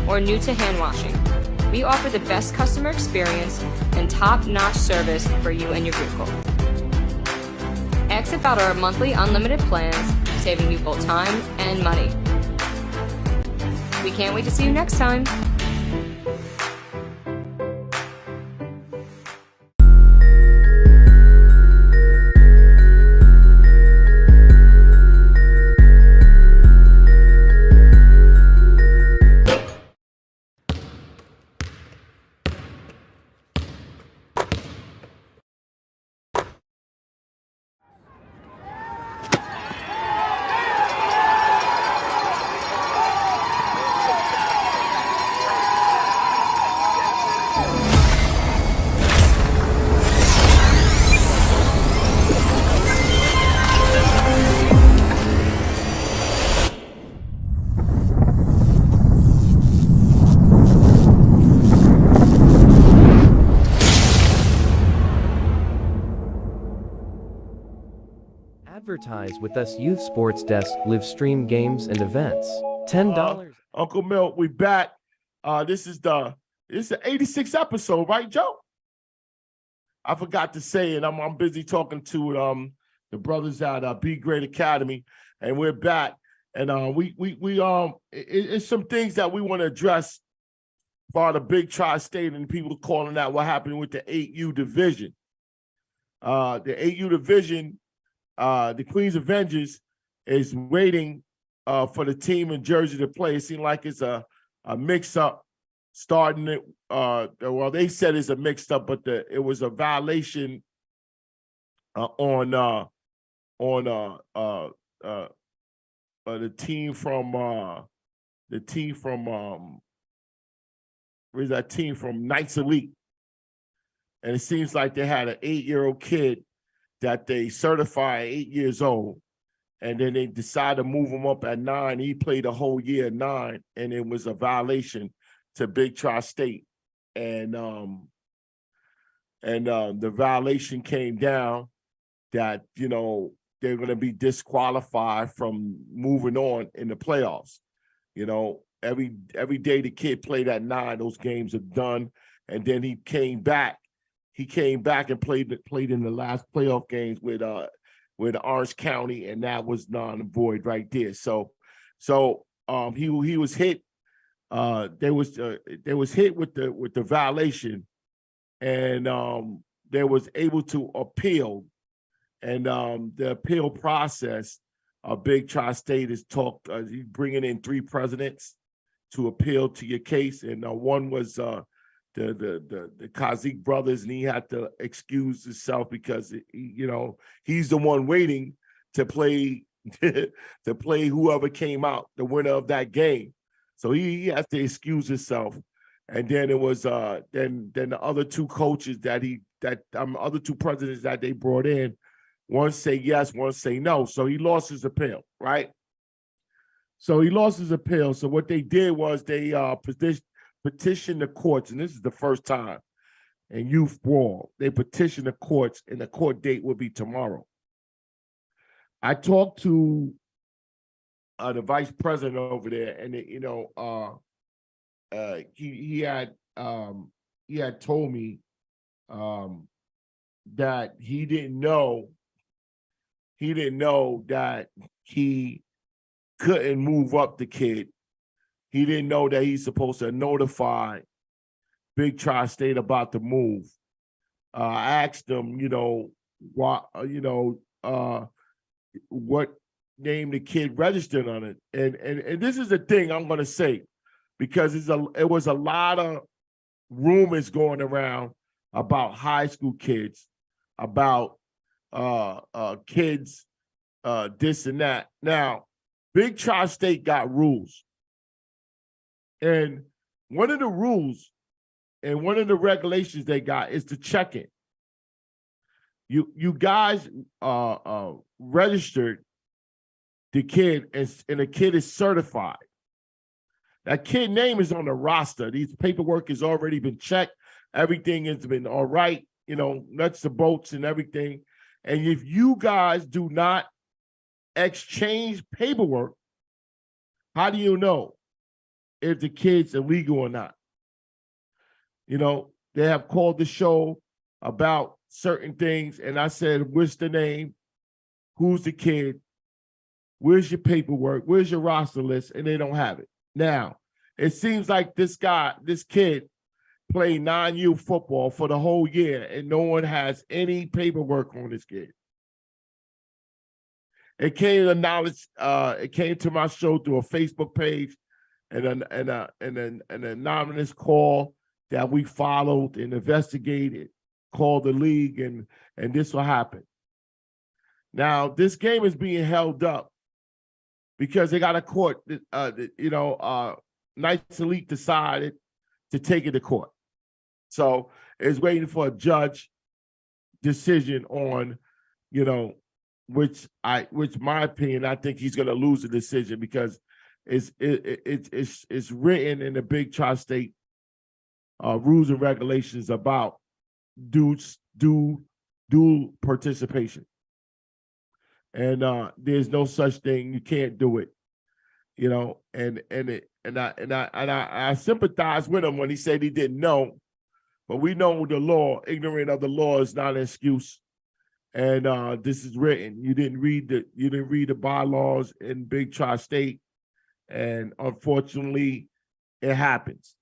or new to hand washing, we offer the best customer experience and top-notch service for you and your vehicle. Ask about our monthly unlimited plans, saving you both time and money. We can't wait to see you next time. Advertise with us. Youth Sports Desk live stream games and events. $10. Uncle Milt, we back. This is the 86th episode, right, Joe? I forgot to say it. I'm busy talking to the brothers at Be Great Academy, and we're back. And it's some things that we want to address for the Big Tri-State and people calling out what happened with the 8U division. The 8U division, the Queens Avengers is waiting for the team in Jersey to play. It seemed like it's a mix-up starting it. Well, they said it's a mix-up, but it was a violation on the team from where's that team from Knights Elite. And it seems like they had an 8-year-old kid that they certified 8 years old. And then they decided to move him up at 9. He played a whole year at 9, and it was a violation to Big Tri-State. And the violation came down that, you know, they're going to be disqualified from moving on in the playoffs. You know, every day the kid played at 9, those games are done. And then he came back. He came back and played in the last playoff games with Orange County, and that was non-void right there. So he was hit. They was hit with the violation, and they was able to appeal. And the appeal process, Big Tri-State is bringing in 3 presidents to appeal to your case, and one was the Kazik brothers, and he had to excuse himself because he's the one waiting to play to play whoever came out, the winner of that game. So he has to excuse himself. And then it was then the other 2 coaches other 2 presidents that they brought in, one say yes, one say no. So he lost his appeal, right? So he lost his appeal. So what they did was they petitioned the courts, and this is the first time in youth brawl. They petitioned the courts, and the court date will be tomorrow. I talked to the vice president over there, and he had told me that he didn't know that he couldn't move up the kid. He didn't know that he's supposed to notify Big Tri-State about the move. I asked him, what name the kid registered on it, and this is the thing I'm going to say, because it was a lot of rumors going around about high school kids, about kids, this and that. Now, Big Tri-State got rules. And one of the rules and one of the regulations they got is to check in. You guys registered the kid, and the kid is certified. That kid name is on the roster. These paperwork has already been checked. Everything has been all right, nuts and bolts and everything. And if you guys do not exchange paperwork, how do you know if the kid's illegal or not? They have called the show about certain things, and I said, what's the name? Who's the kid? Where's your paperwork? Where's your roster list? And they don't have it. Now, it seems like this kid played 9U football for the whole year, and no one has any paperwork on this kid. It came to knowledge. It came to my show through a Facebook page, and an anonymous call that we followed and investigated, called the league, and this will happen. Now, this game is being held up because they got a court. Knights Elite decided to take it to court, so it's waiting for a judge decision on, which my opinion, I think he's going to lose the decision because it's written in the Big Tri-State rules and regulations about dual participation. and there's no such thing. You can't do it, you know. And I sympathize with him when he said he didn't know, but we know the law. Ignorant of the law is not an excuse. And this is written. You didn't read the bylaws in Big Tri-State, and unfortunately, it happens.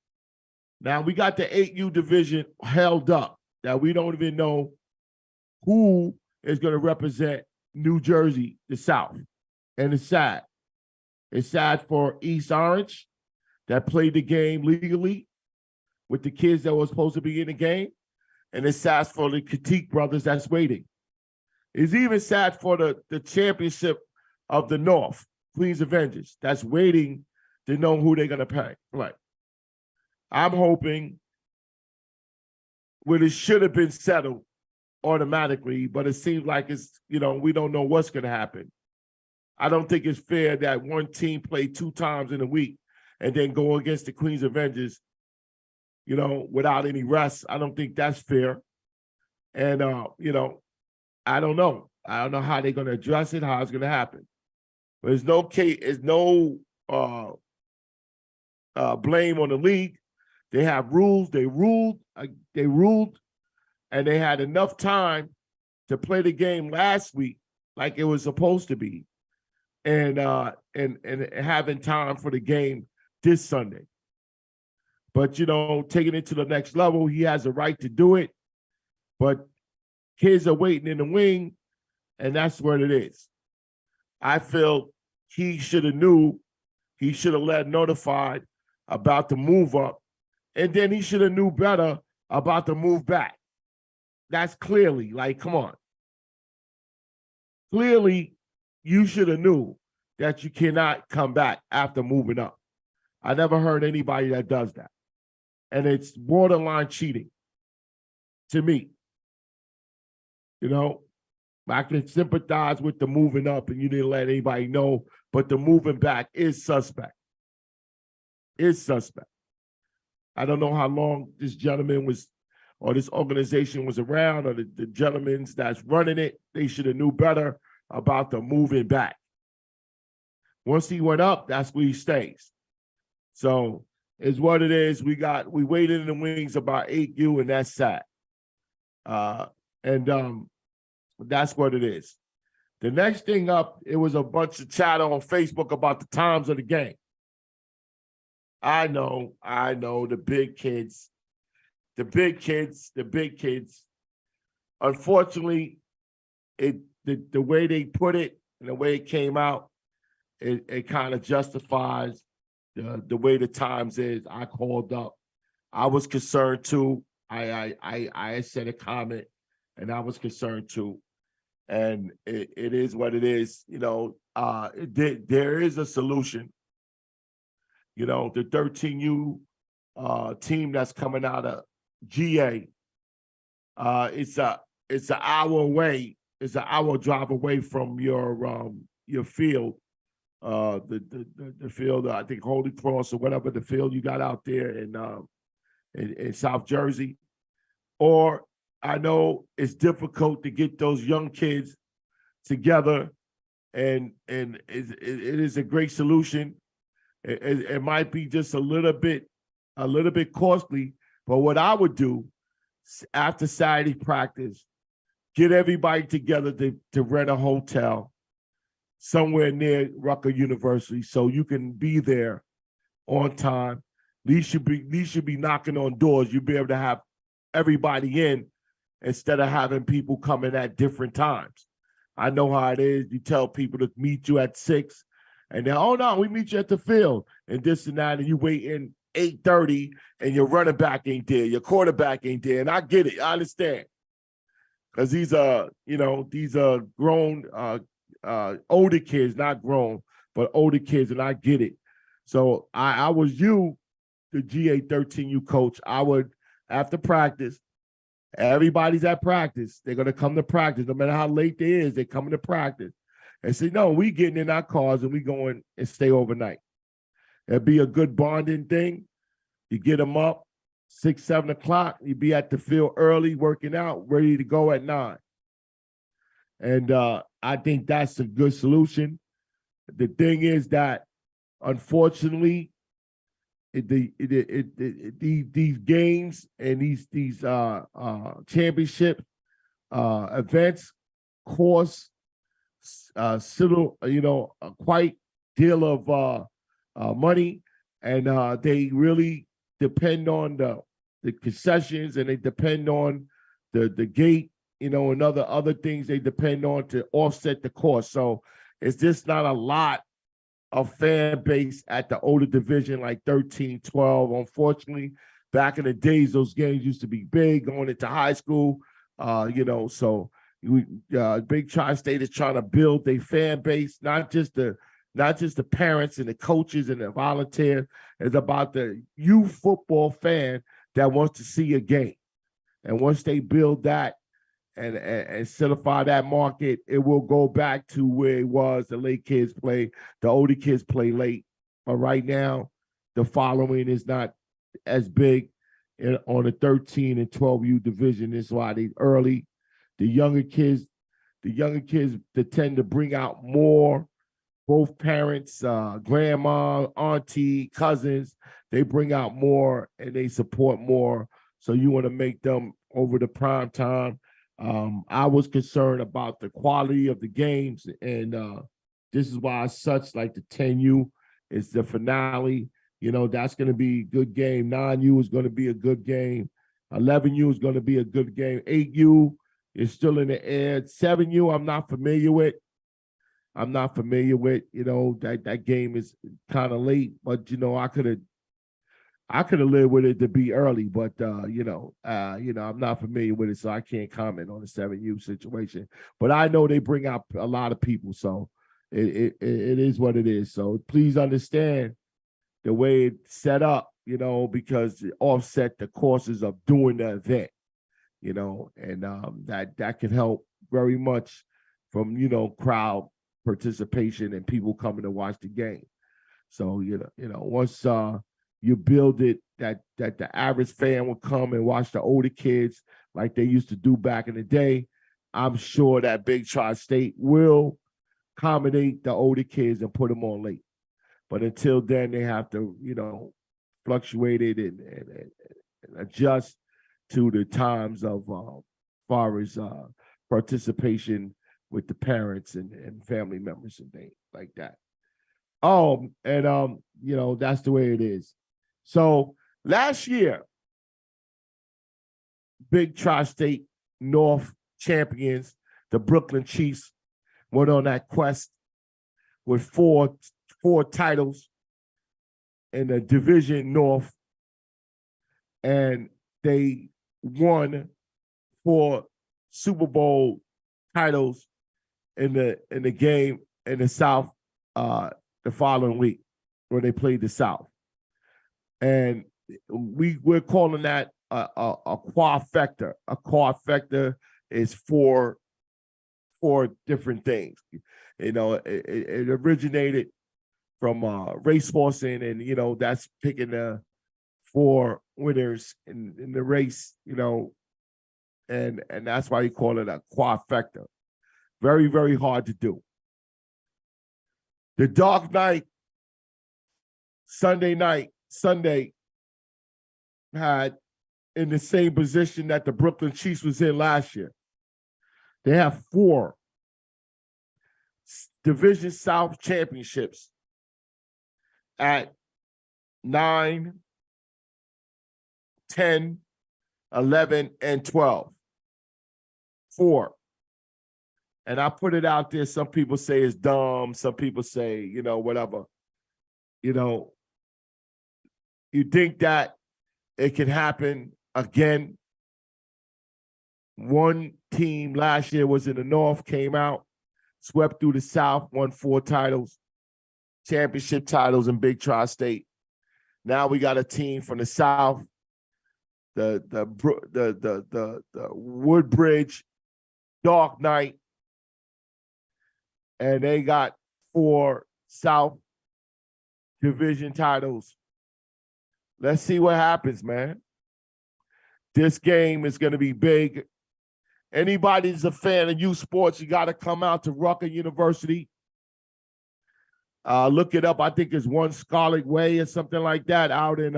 Now we got the 8U division held up that we don't even know who is going to represent New Jersey, the South. And it's sad. It's sad for East Orange that played the game legally with the kids that were supposed to be in the game. And it's sad for the Katik brothers that's waiting. It's even sad for the championship of the North, Queens Avengers, that's waiting to know who they're going to pay. Right. I'm hoping it should have been settled automatically, but it seems like it's, we don't know what's going to happen. I don't think it's fair that one team play 2 times in a week and then go against the Queens Avengers, without any rest. I don't think that's fair. And, I don't know. I don't know how they're going to address it, how it's going to happen. But there's no blame on the league. They have rules. They ruled, and they had enough time to play the game last week like it was supposed to be, and having time for the game this Sunday. But taking it to the next level, he has a right to do it. But kids are waiting in the wing, and that's what it is. I feel he should have knew. He should have let notified about the move up, and then he should have knew better about the move back. That's clearly, come on. Clearly, you should have knew that you cannot come back after moving up. I never heard anybody that does that. And it's borderline cheating to me. I can sympathize with the moving up and you didn't let anybody know, but the moving back is suspect. It's suspect. I don't know how long this gentleman was, or this organization was around, or the gentlemen that's running it. They should have knew better about the moving back. Once he went up, that's where he stays. So it's what it is. We waited in the wings about 8U, and that's sad. That's what it is. The next thing up, it was a bunch of chatter on Facebook about the times of the game. I know, the big kids. Unfortunately, the way they put it and the way it came out, it kind of justifies the way the times is. I called up. I was concerned too. I said a comment, and I was concerned too. And it is what it is. There is a solution. The 13U team that's coming out of GA, it's an hour away. It's an hour drive away from your field, the field. I think Holy Cross or whatever the field you got out there in South Jersey. Or I know it's difficult to get those young kids together, and it is a great solution. It might be just a little bit costly, but what I would do after Saturday practice, get everybody together to rent a hotel somewhere near Rutgers University so you can be there on time. These should be knocking on doors. You'll be able to have everybody in instead of having people coming at different times. I know how it is. You tell people to meet you at 6, and then, oh no, we meet you at the field, and this and that, and you wait in 8:30, and your running back ain't there, your quarterback ain't there, and I get it, I understand, because these are grown, older kids, not grown, but older kids, and I get it. So I was you, the GA 13U coach. I would, after practice, everybody's at practice. They're gonna come to practice, no matter how late they is. They're coming to practice, and say, no, we getting in our cars and we going and stay overnight. It'd be a good bonding thing. You get them up 6, 7 o'clock. You be at the field early, working out, ready to go at 9. And I think that's a good solution. The thing is that, unfortunately, these games and these championship events cost quite deal of money, and they really depend on the concessions, and they depend on the gate, and other things they depend on to offset the cost. So it's just not a lot of fan base at the older division like 13, 12. Unfortunately, back in the days, those games used to be big going into high school. So Big Tri-State is trying to build a fan base, not just the parents and the coaches and the volunteers. It's about the youth football fan that wants to see a game. And once they build that and solidify that market, it will go back to where it was. The late kids play, the older kids play late. But right now, the following is not as big on the 13 and 12U division. That's why they early. The younger kids they tend to bring out more. Both parents, grandma, auntie, cousins, they bring out more and they support more. So you want to make them over the prime time. I was concerned about the quality of the games, and this is why such like the 10U is the finale. That's going to be a good game. 9U is going to be a good game. 11U is going to be a good game. 8U is still in the air. 7U, I'm not familiar with. That game is kind of late, but I could have lived with it to be early, but I'm not familiar with it, so I can't comment on the 7U situation. But I know they bring out a lot of people, so it is what it is. So please understand the way it's set up, because it offset the costs of doing the event, and that can help very much from crowd participation and people coming to watch the game. So once you build it that the average fan will come and watch the older kids like they used to do back in the day, I'm sure that Big Tri-State will accommodate the older kids and put them on late. But until then, they have to fluctuate it and adjust to the times of far as participation with the parents and family members and things like that. That's the way it is. So last year, Big Tri-State North champions, the Brooklyn Chiefs, went on that quest with four titles in the Division North, and they won 4 Super Bowl titles in the game in the South the following week when they played the South. And we're calling that a quadfecta. A quadfecta is four different things. It originated from racehorsing, and that's picking the 4 winners in the race. And that's why you call it a quadfecta. Very, very hard to do. The Dark Night, Sunday had in the same position that the Brooklyn Chiefs was in last year. They have 4 Division South championships at 9, 10, 11, and 12. 4. And I put it out there. Some people say it's dumb. Some people say, whatever. You think that it can happen again? One team last year was in the North, came out, swept through the South, won 4 titles, championship titles in Big Tri-State. Now we got a team from the South, the Woodbridge Dark Knight, and they got 4 South Division titles. Let's see what happens, man. This game is going to be big. Anybody's a fan of youth sports, you got to come out to Rucker University. Look it up. I think it's One Scarlet Way or something like that out in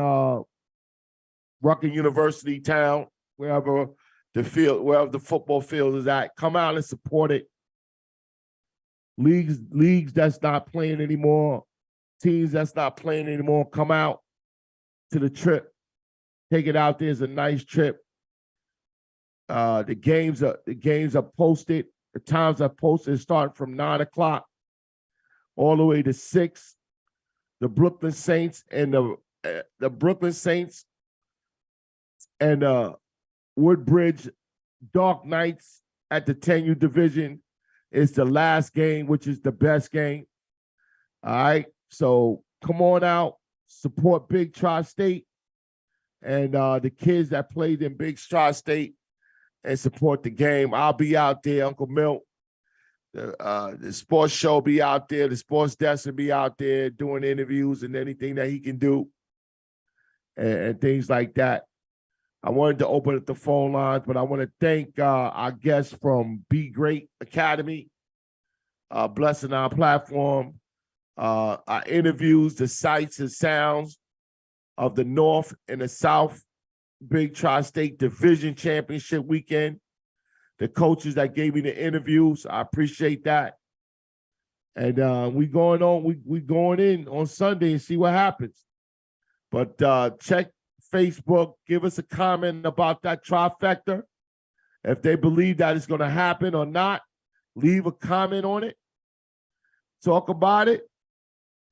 Rucker University town, wherever the football field is at. Come out and support it. Leagues that's not playing anymore, teams that's not playing anymore, come out to the trip. Take it out there. It's a nice trip. The games are posted. The times are posted starting from 9 o'clock all the way to 6. The Brooklyn Saints and Woodbridge Dark Knights at the 10U division is the last game, which is the best game. All right. So come on out, support Big Tri-State and the kids that played in Big Tri-State and support the game. I'll be out there, Uncle Milt. The sports show be out there. The sports desk will be out there doing interviews and anything that he can do and things like that. I wanted to open up the phone lines, but I want to thank our guests from Be Great Academy, blessing our platform, our interviews, the sights and sounds of the North and the South Big Tri-State Division Championship weekend. The coaches that gave me the interviews, I appreciate that. And we going in on Sunday and see what happens. But check Facebook, give us a comment about that trifecta. If they believe that it's going to happen or not, leave a comment on it. Talk about it.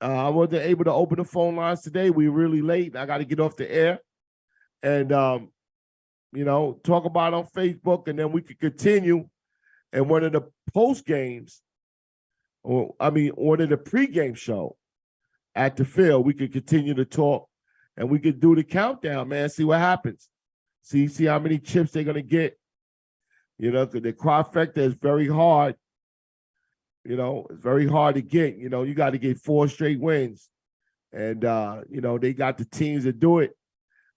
I wasn't able to open the phone lines today. We were really late. I got to get off the air. And, talk about it on Facebook, and then we could continue. And one of the post games, one of the pregame show at the field, we could continue to talk. And we could do the countdown, man, see what happens. See how many chips they're going to get. The trifecta is very hard. It's very hard to get. You got to get 4 straight wins. And, they got the teams that do it.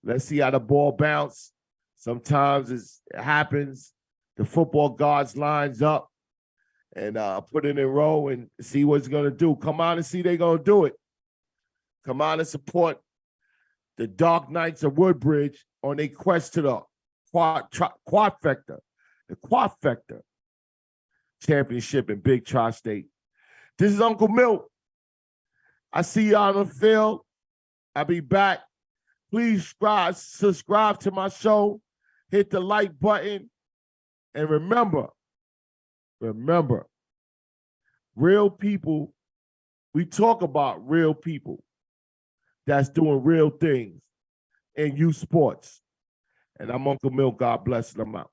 Let's see how the ball bounce. Sometimes it happens. The football guards lines up and put it in a row and see what it's going to do. Come on and see they're going to do it. Come on and support the Dark Knights of Woodbridge on their quest to the quadfecta championship in Big Tri-State. This is Uncle Milt. I see y'all on the field. I'll be back. Please subscribe to my show. Hit the like button. And remember, real people, we talk about real people that's doing real things in youth sports. And I'm Uncle Milt. God bless them out.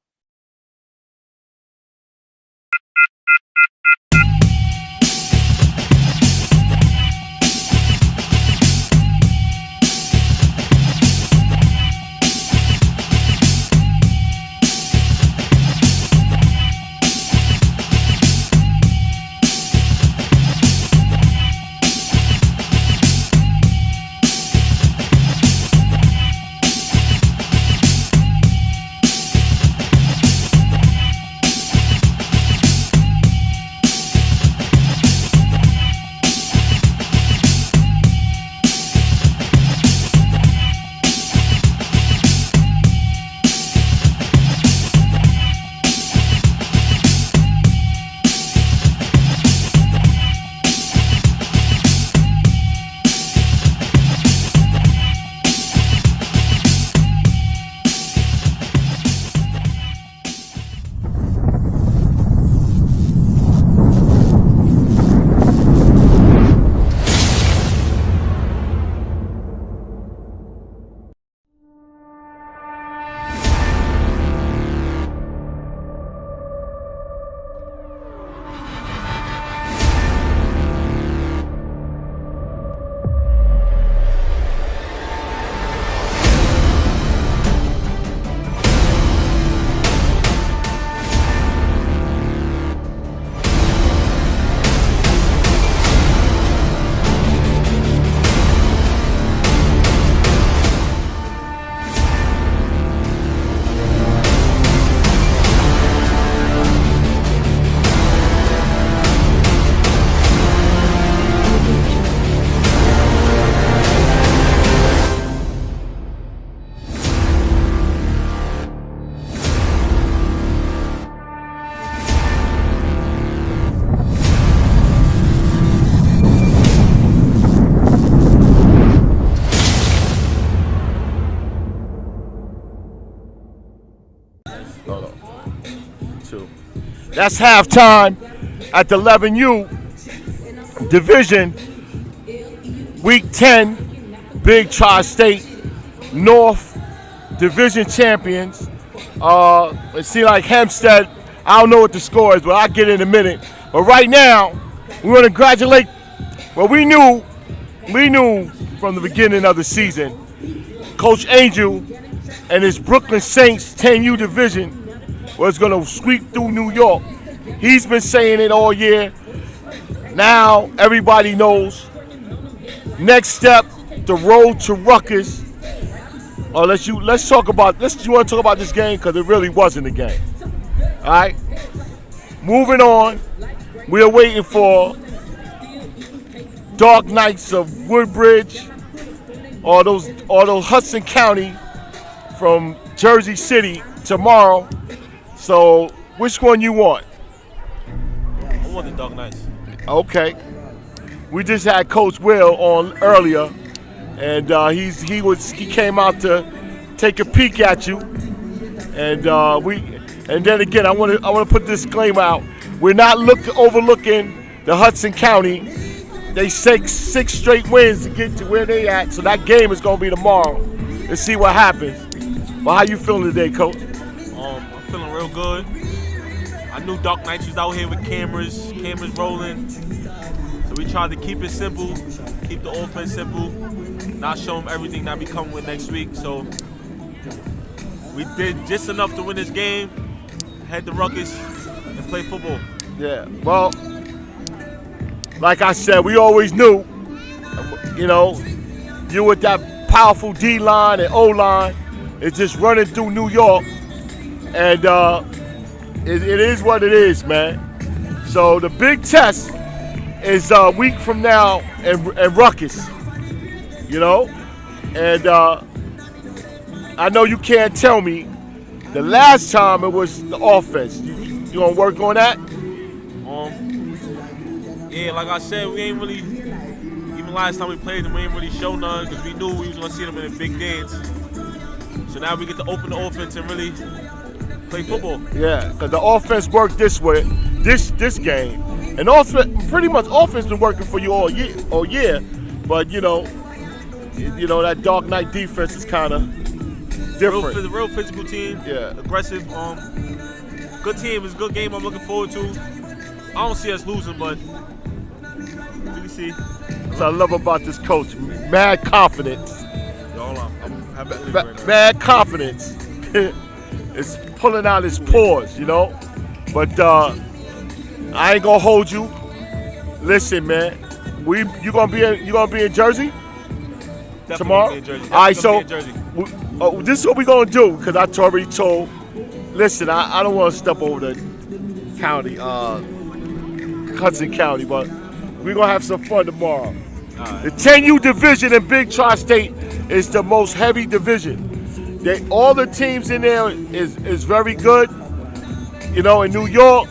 That's halftime at the 11U division. Week 10, Big Tri-State North division champions. It seems like Hempstead, I don't know what the score is, but I'll get it in a minute. But right now, we want to congratulate, well, we knew from the beginning of the season, Coach Angel and his Brooklyn Saints 10U division was going to sweep through New York. He's been saying it all year. Now everybody knows. Next step, the road to Rutgers. You want to talk about this game because it really wasn't a game. All right. Moving on, we are waiting for Dark Knights of Woodbridge, or those Hudson County from Jersey City tomorrow. So, which one you want? I want the Dark Knights. Okay. We just had Coach Will on earlier, and he came out to take a peek at you, and then again I want to put this disclaimer out. We're not overlooking the Hudson County. They six straight wins to get to where they at, so that game is going to be tomorrow. Let's see what happens. Well, how you feeling today, Coach? I'm feeling real good. I knew Dark Knights was out here with cameras rolling. So we tried to keep it simple, keep the offense simple, not show them everything that we come with next week. So we did just enough to win this game, head to Rutgers, and play football. Yeah, well, like I said, we always knew, you with that powerful D-line and O-line is just running through New York, and it is what it is, man. So the big test is a week from now in Rutgers, and I know you can't tell me the last time it was the offense. You gonna work on that? Yeah, like I said, we ain't really, even last time we played them, we ain't really show none because we knew we was gonna see them in a big dance. So now we get to open the offense and really play football. Yeah, because the offense worked this way, this game, and pretty much offense been working for you all year. But that Dark Knight defense is kind of different. Real physical team. Yeah, aggressive. Good team. It's a good game. I'm looking forward to. I don't see us losing, but we see. That's what I love about this coach. Mad confidence. Mad confidence. It's pulling out his pores, But I ain't gonna hold you. Listen, man. You gonna be in Jersey Definitely tomorrow? Be in Jersey. All right, so Jersey. this is what we gonna do because I already told. Listen, I don't want to step over the county, Hudson County, but we're gonna have some fun tomorrow. Right. The 10U division in Big Tri-State is the most heavy division. All the teams in there is very good. In New York,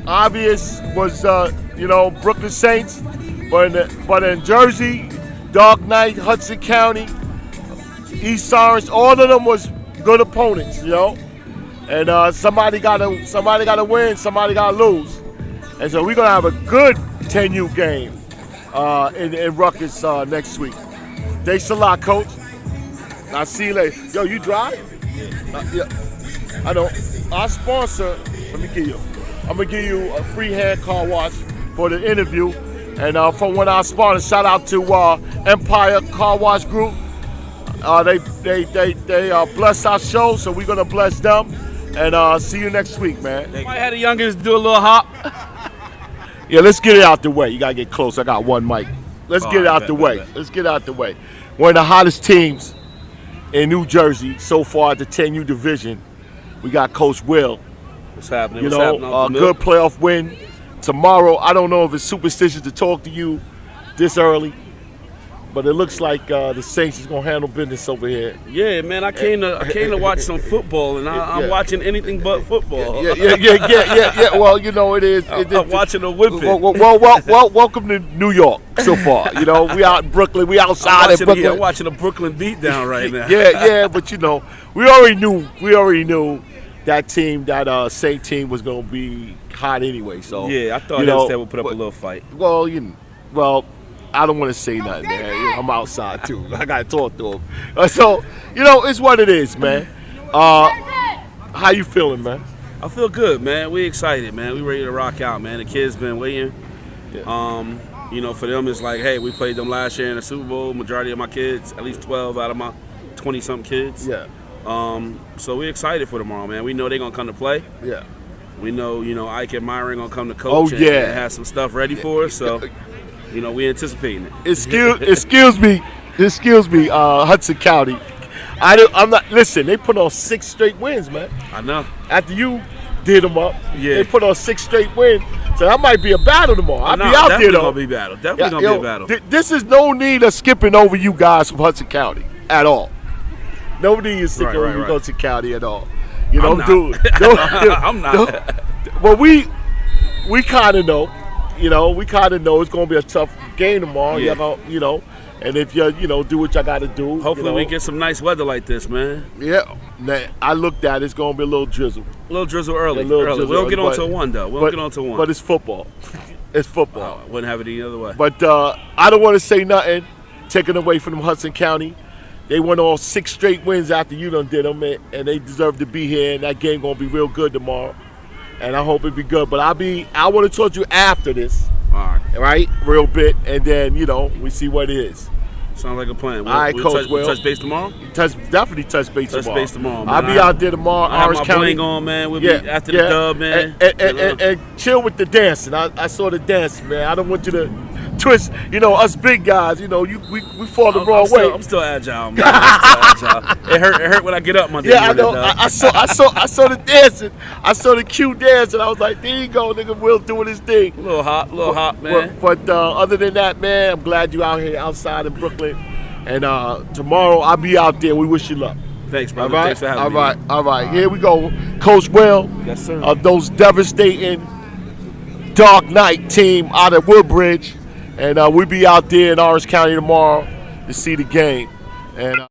obvious was Brooklyn Saints, but in Jersey, Dark Knight, Hudson County, East Orange, all of them was good opponents, And somebody gotta win, somebody gotta lose, and so we're gonna have a good 10U game in Rutgers next week. Thanks a lot, Coach. I'll see you later. Yo, you drive? Yeah. I know. Our sponsor, I'm gonna give you a free hand car wash for the interview. And from one of our sponsors, shout out to Empire Car Wash Group. They bless our show, so we're gonna bless them. And see you next week, man. I had the youngest do a little hop. Yeah, let's get it out the way. You gotta get close. I got one mic. Let's get it out the way. Let's get it out the way. One of the hottest teams in New Jersey so far at the 10U division. We got Coach Will. What's happening? A good playoff win tomorrow. I don't know if it's superstitious to talk to you this early, but it looks like the Saints is gonna handle business over here. Yeah, man. I came to watch some football, and I'm watching anything but football. Yeah. Well, it is. I'm watching a whipping. Well, welcome to New York so far. We out in Brooklyn. We outside in Brooklyn. I'm watching a Brooklyn beatdown right now. Yeah, but we already knew that team, that Saint team, was gonna be hot anyway. So yeah, I thought Hempstead would put up a little fight. Well, I don't want to say nothing, man. I'm outside too. I gotta talk to him. So it's what it is, man. How you feeling, man? I feel good, man. We excited, man. We ready to rock out, man. The kids been waiting. Yeah. For them, it's like, hey, we played them last year in the Super Bowl. Majority of my kids, at least 12 out of my 20-something kids. Yeah. So we excited for tomorrow, man. We know they're gonna come to play. Yeah. We know, Ike and Myron gonna come to coach. And have some stuff ready for us. So, we anticipating it. Excuse me, Hudson County. I'm not. Listen, they put on 6 straight wins, man. I know. After you did them up, yeah, they put on 6 straight wins. So that might be a battle tomorrow. I'll be out there though. Definitely gonna be a battle. This is no need of skipping over you guys from Hudson County at all. Nobody is skipping over you Hudson County at all. I'm not. Well, we kind of know. We kind of know it's gonna be a tough game tomorrow. Yeah. And if you do what y'all got to do. Hopefully we get some nice weather like this, man. Yeah. I looked at it. It's going to be a little drizzle. A little drizzle early. Drizzle we don't get on till 1, though. We don't get on till 1. But it's football. It's football. I wouldn't have it any other way. But I don't want to say nothing taken away from them Hudson County. They went on 6 straight wins after you done did them, and they deserve to be here, and that game going to be real good tomorrow. And I hope it be good. But I want to talk to you after this. All right? Real bit, and then, we see what it is. Sounds like a plan. All right, Coach Will. Touch base tomorrow? Definitely touch base tomorrow. Touch base tomorrow, man. I'll be out there tomorrow, Orange County. County. On, man. We'll be after the dub, man. And chill with the dancing. I saw the dancing, man. I don't want you to twist. Us big guys, we fall the wrong way. I'm still agile, man. It hurt when I get up Monday morning. I know. I saw the dancing. I saw the cute dancing. I was like, there you go, nigga. Will doing his thing. A little hot, man. But other than that, man, I'm glad you out here outside in Brooklyn. And tomorrow I'll be out there. We wish you luck. Thanks, brother. All right? Thanks for having me. All right. Here we go. Coach Will. Yes, sir. Of those devastating Dark Knight team out of Woodbridge. And we'll be out there in Orange County tomorrow to see the game. And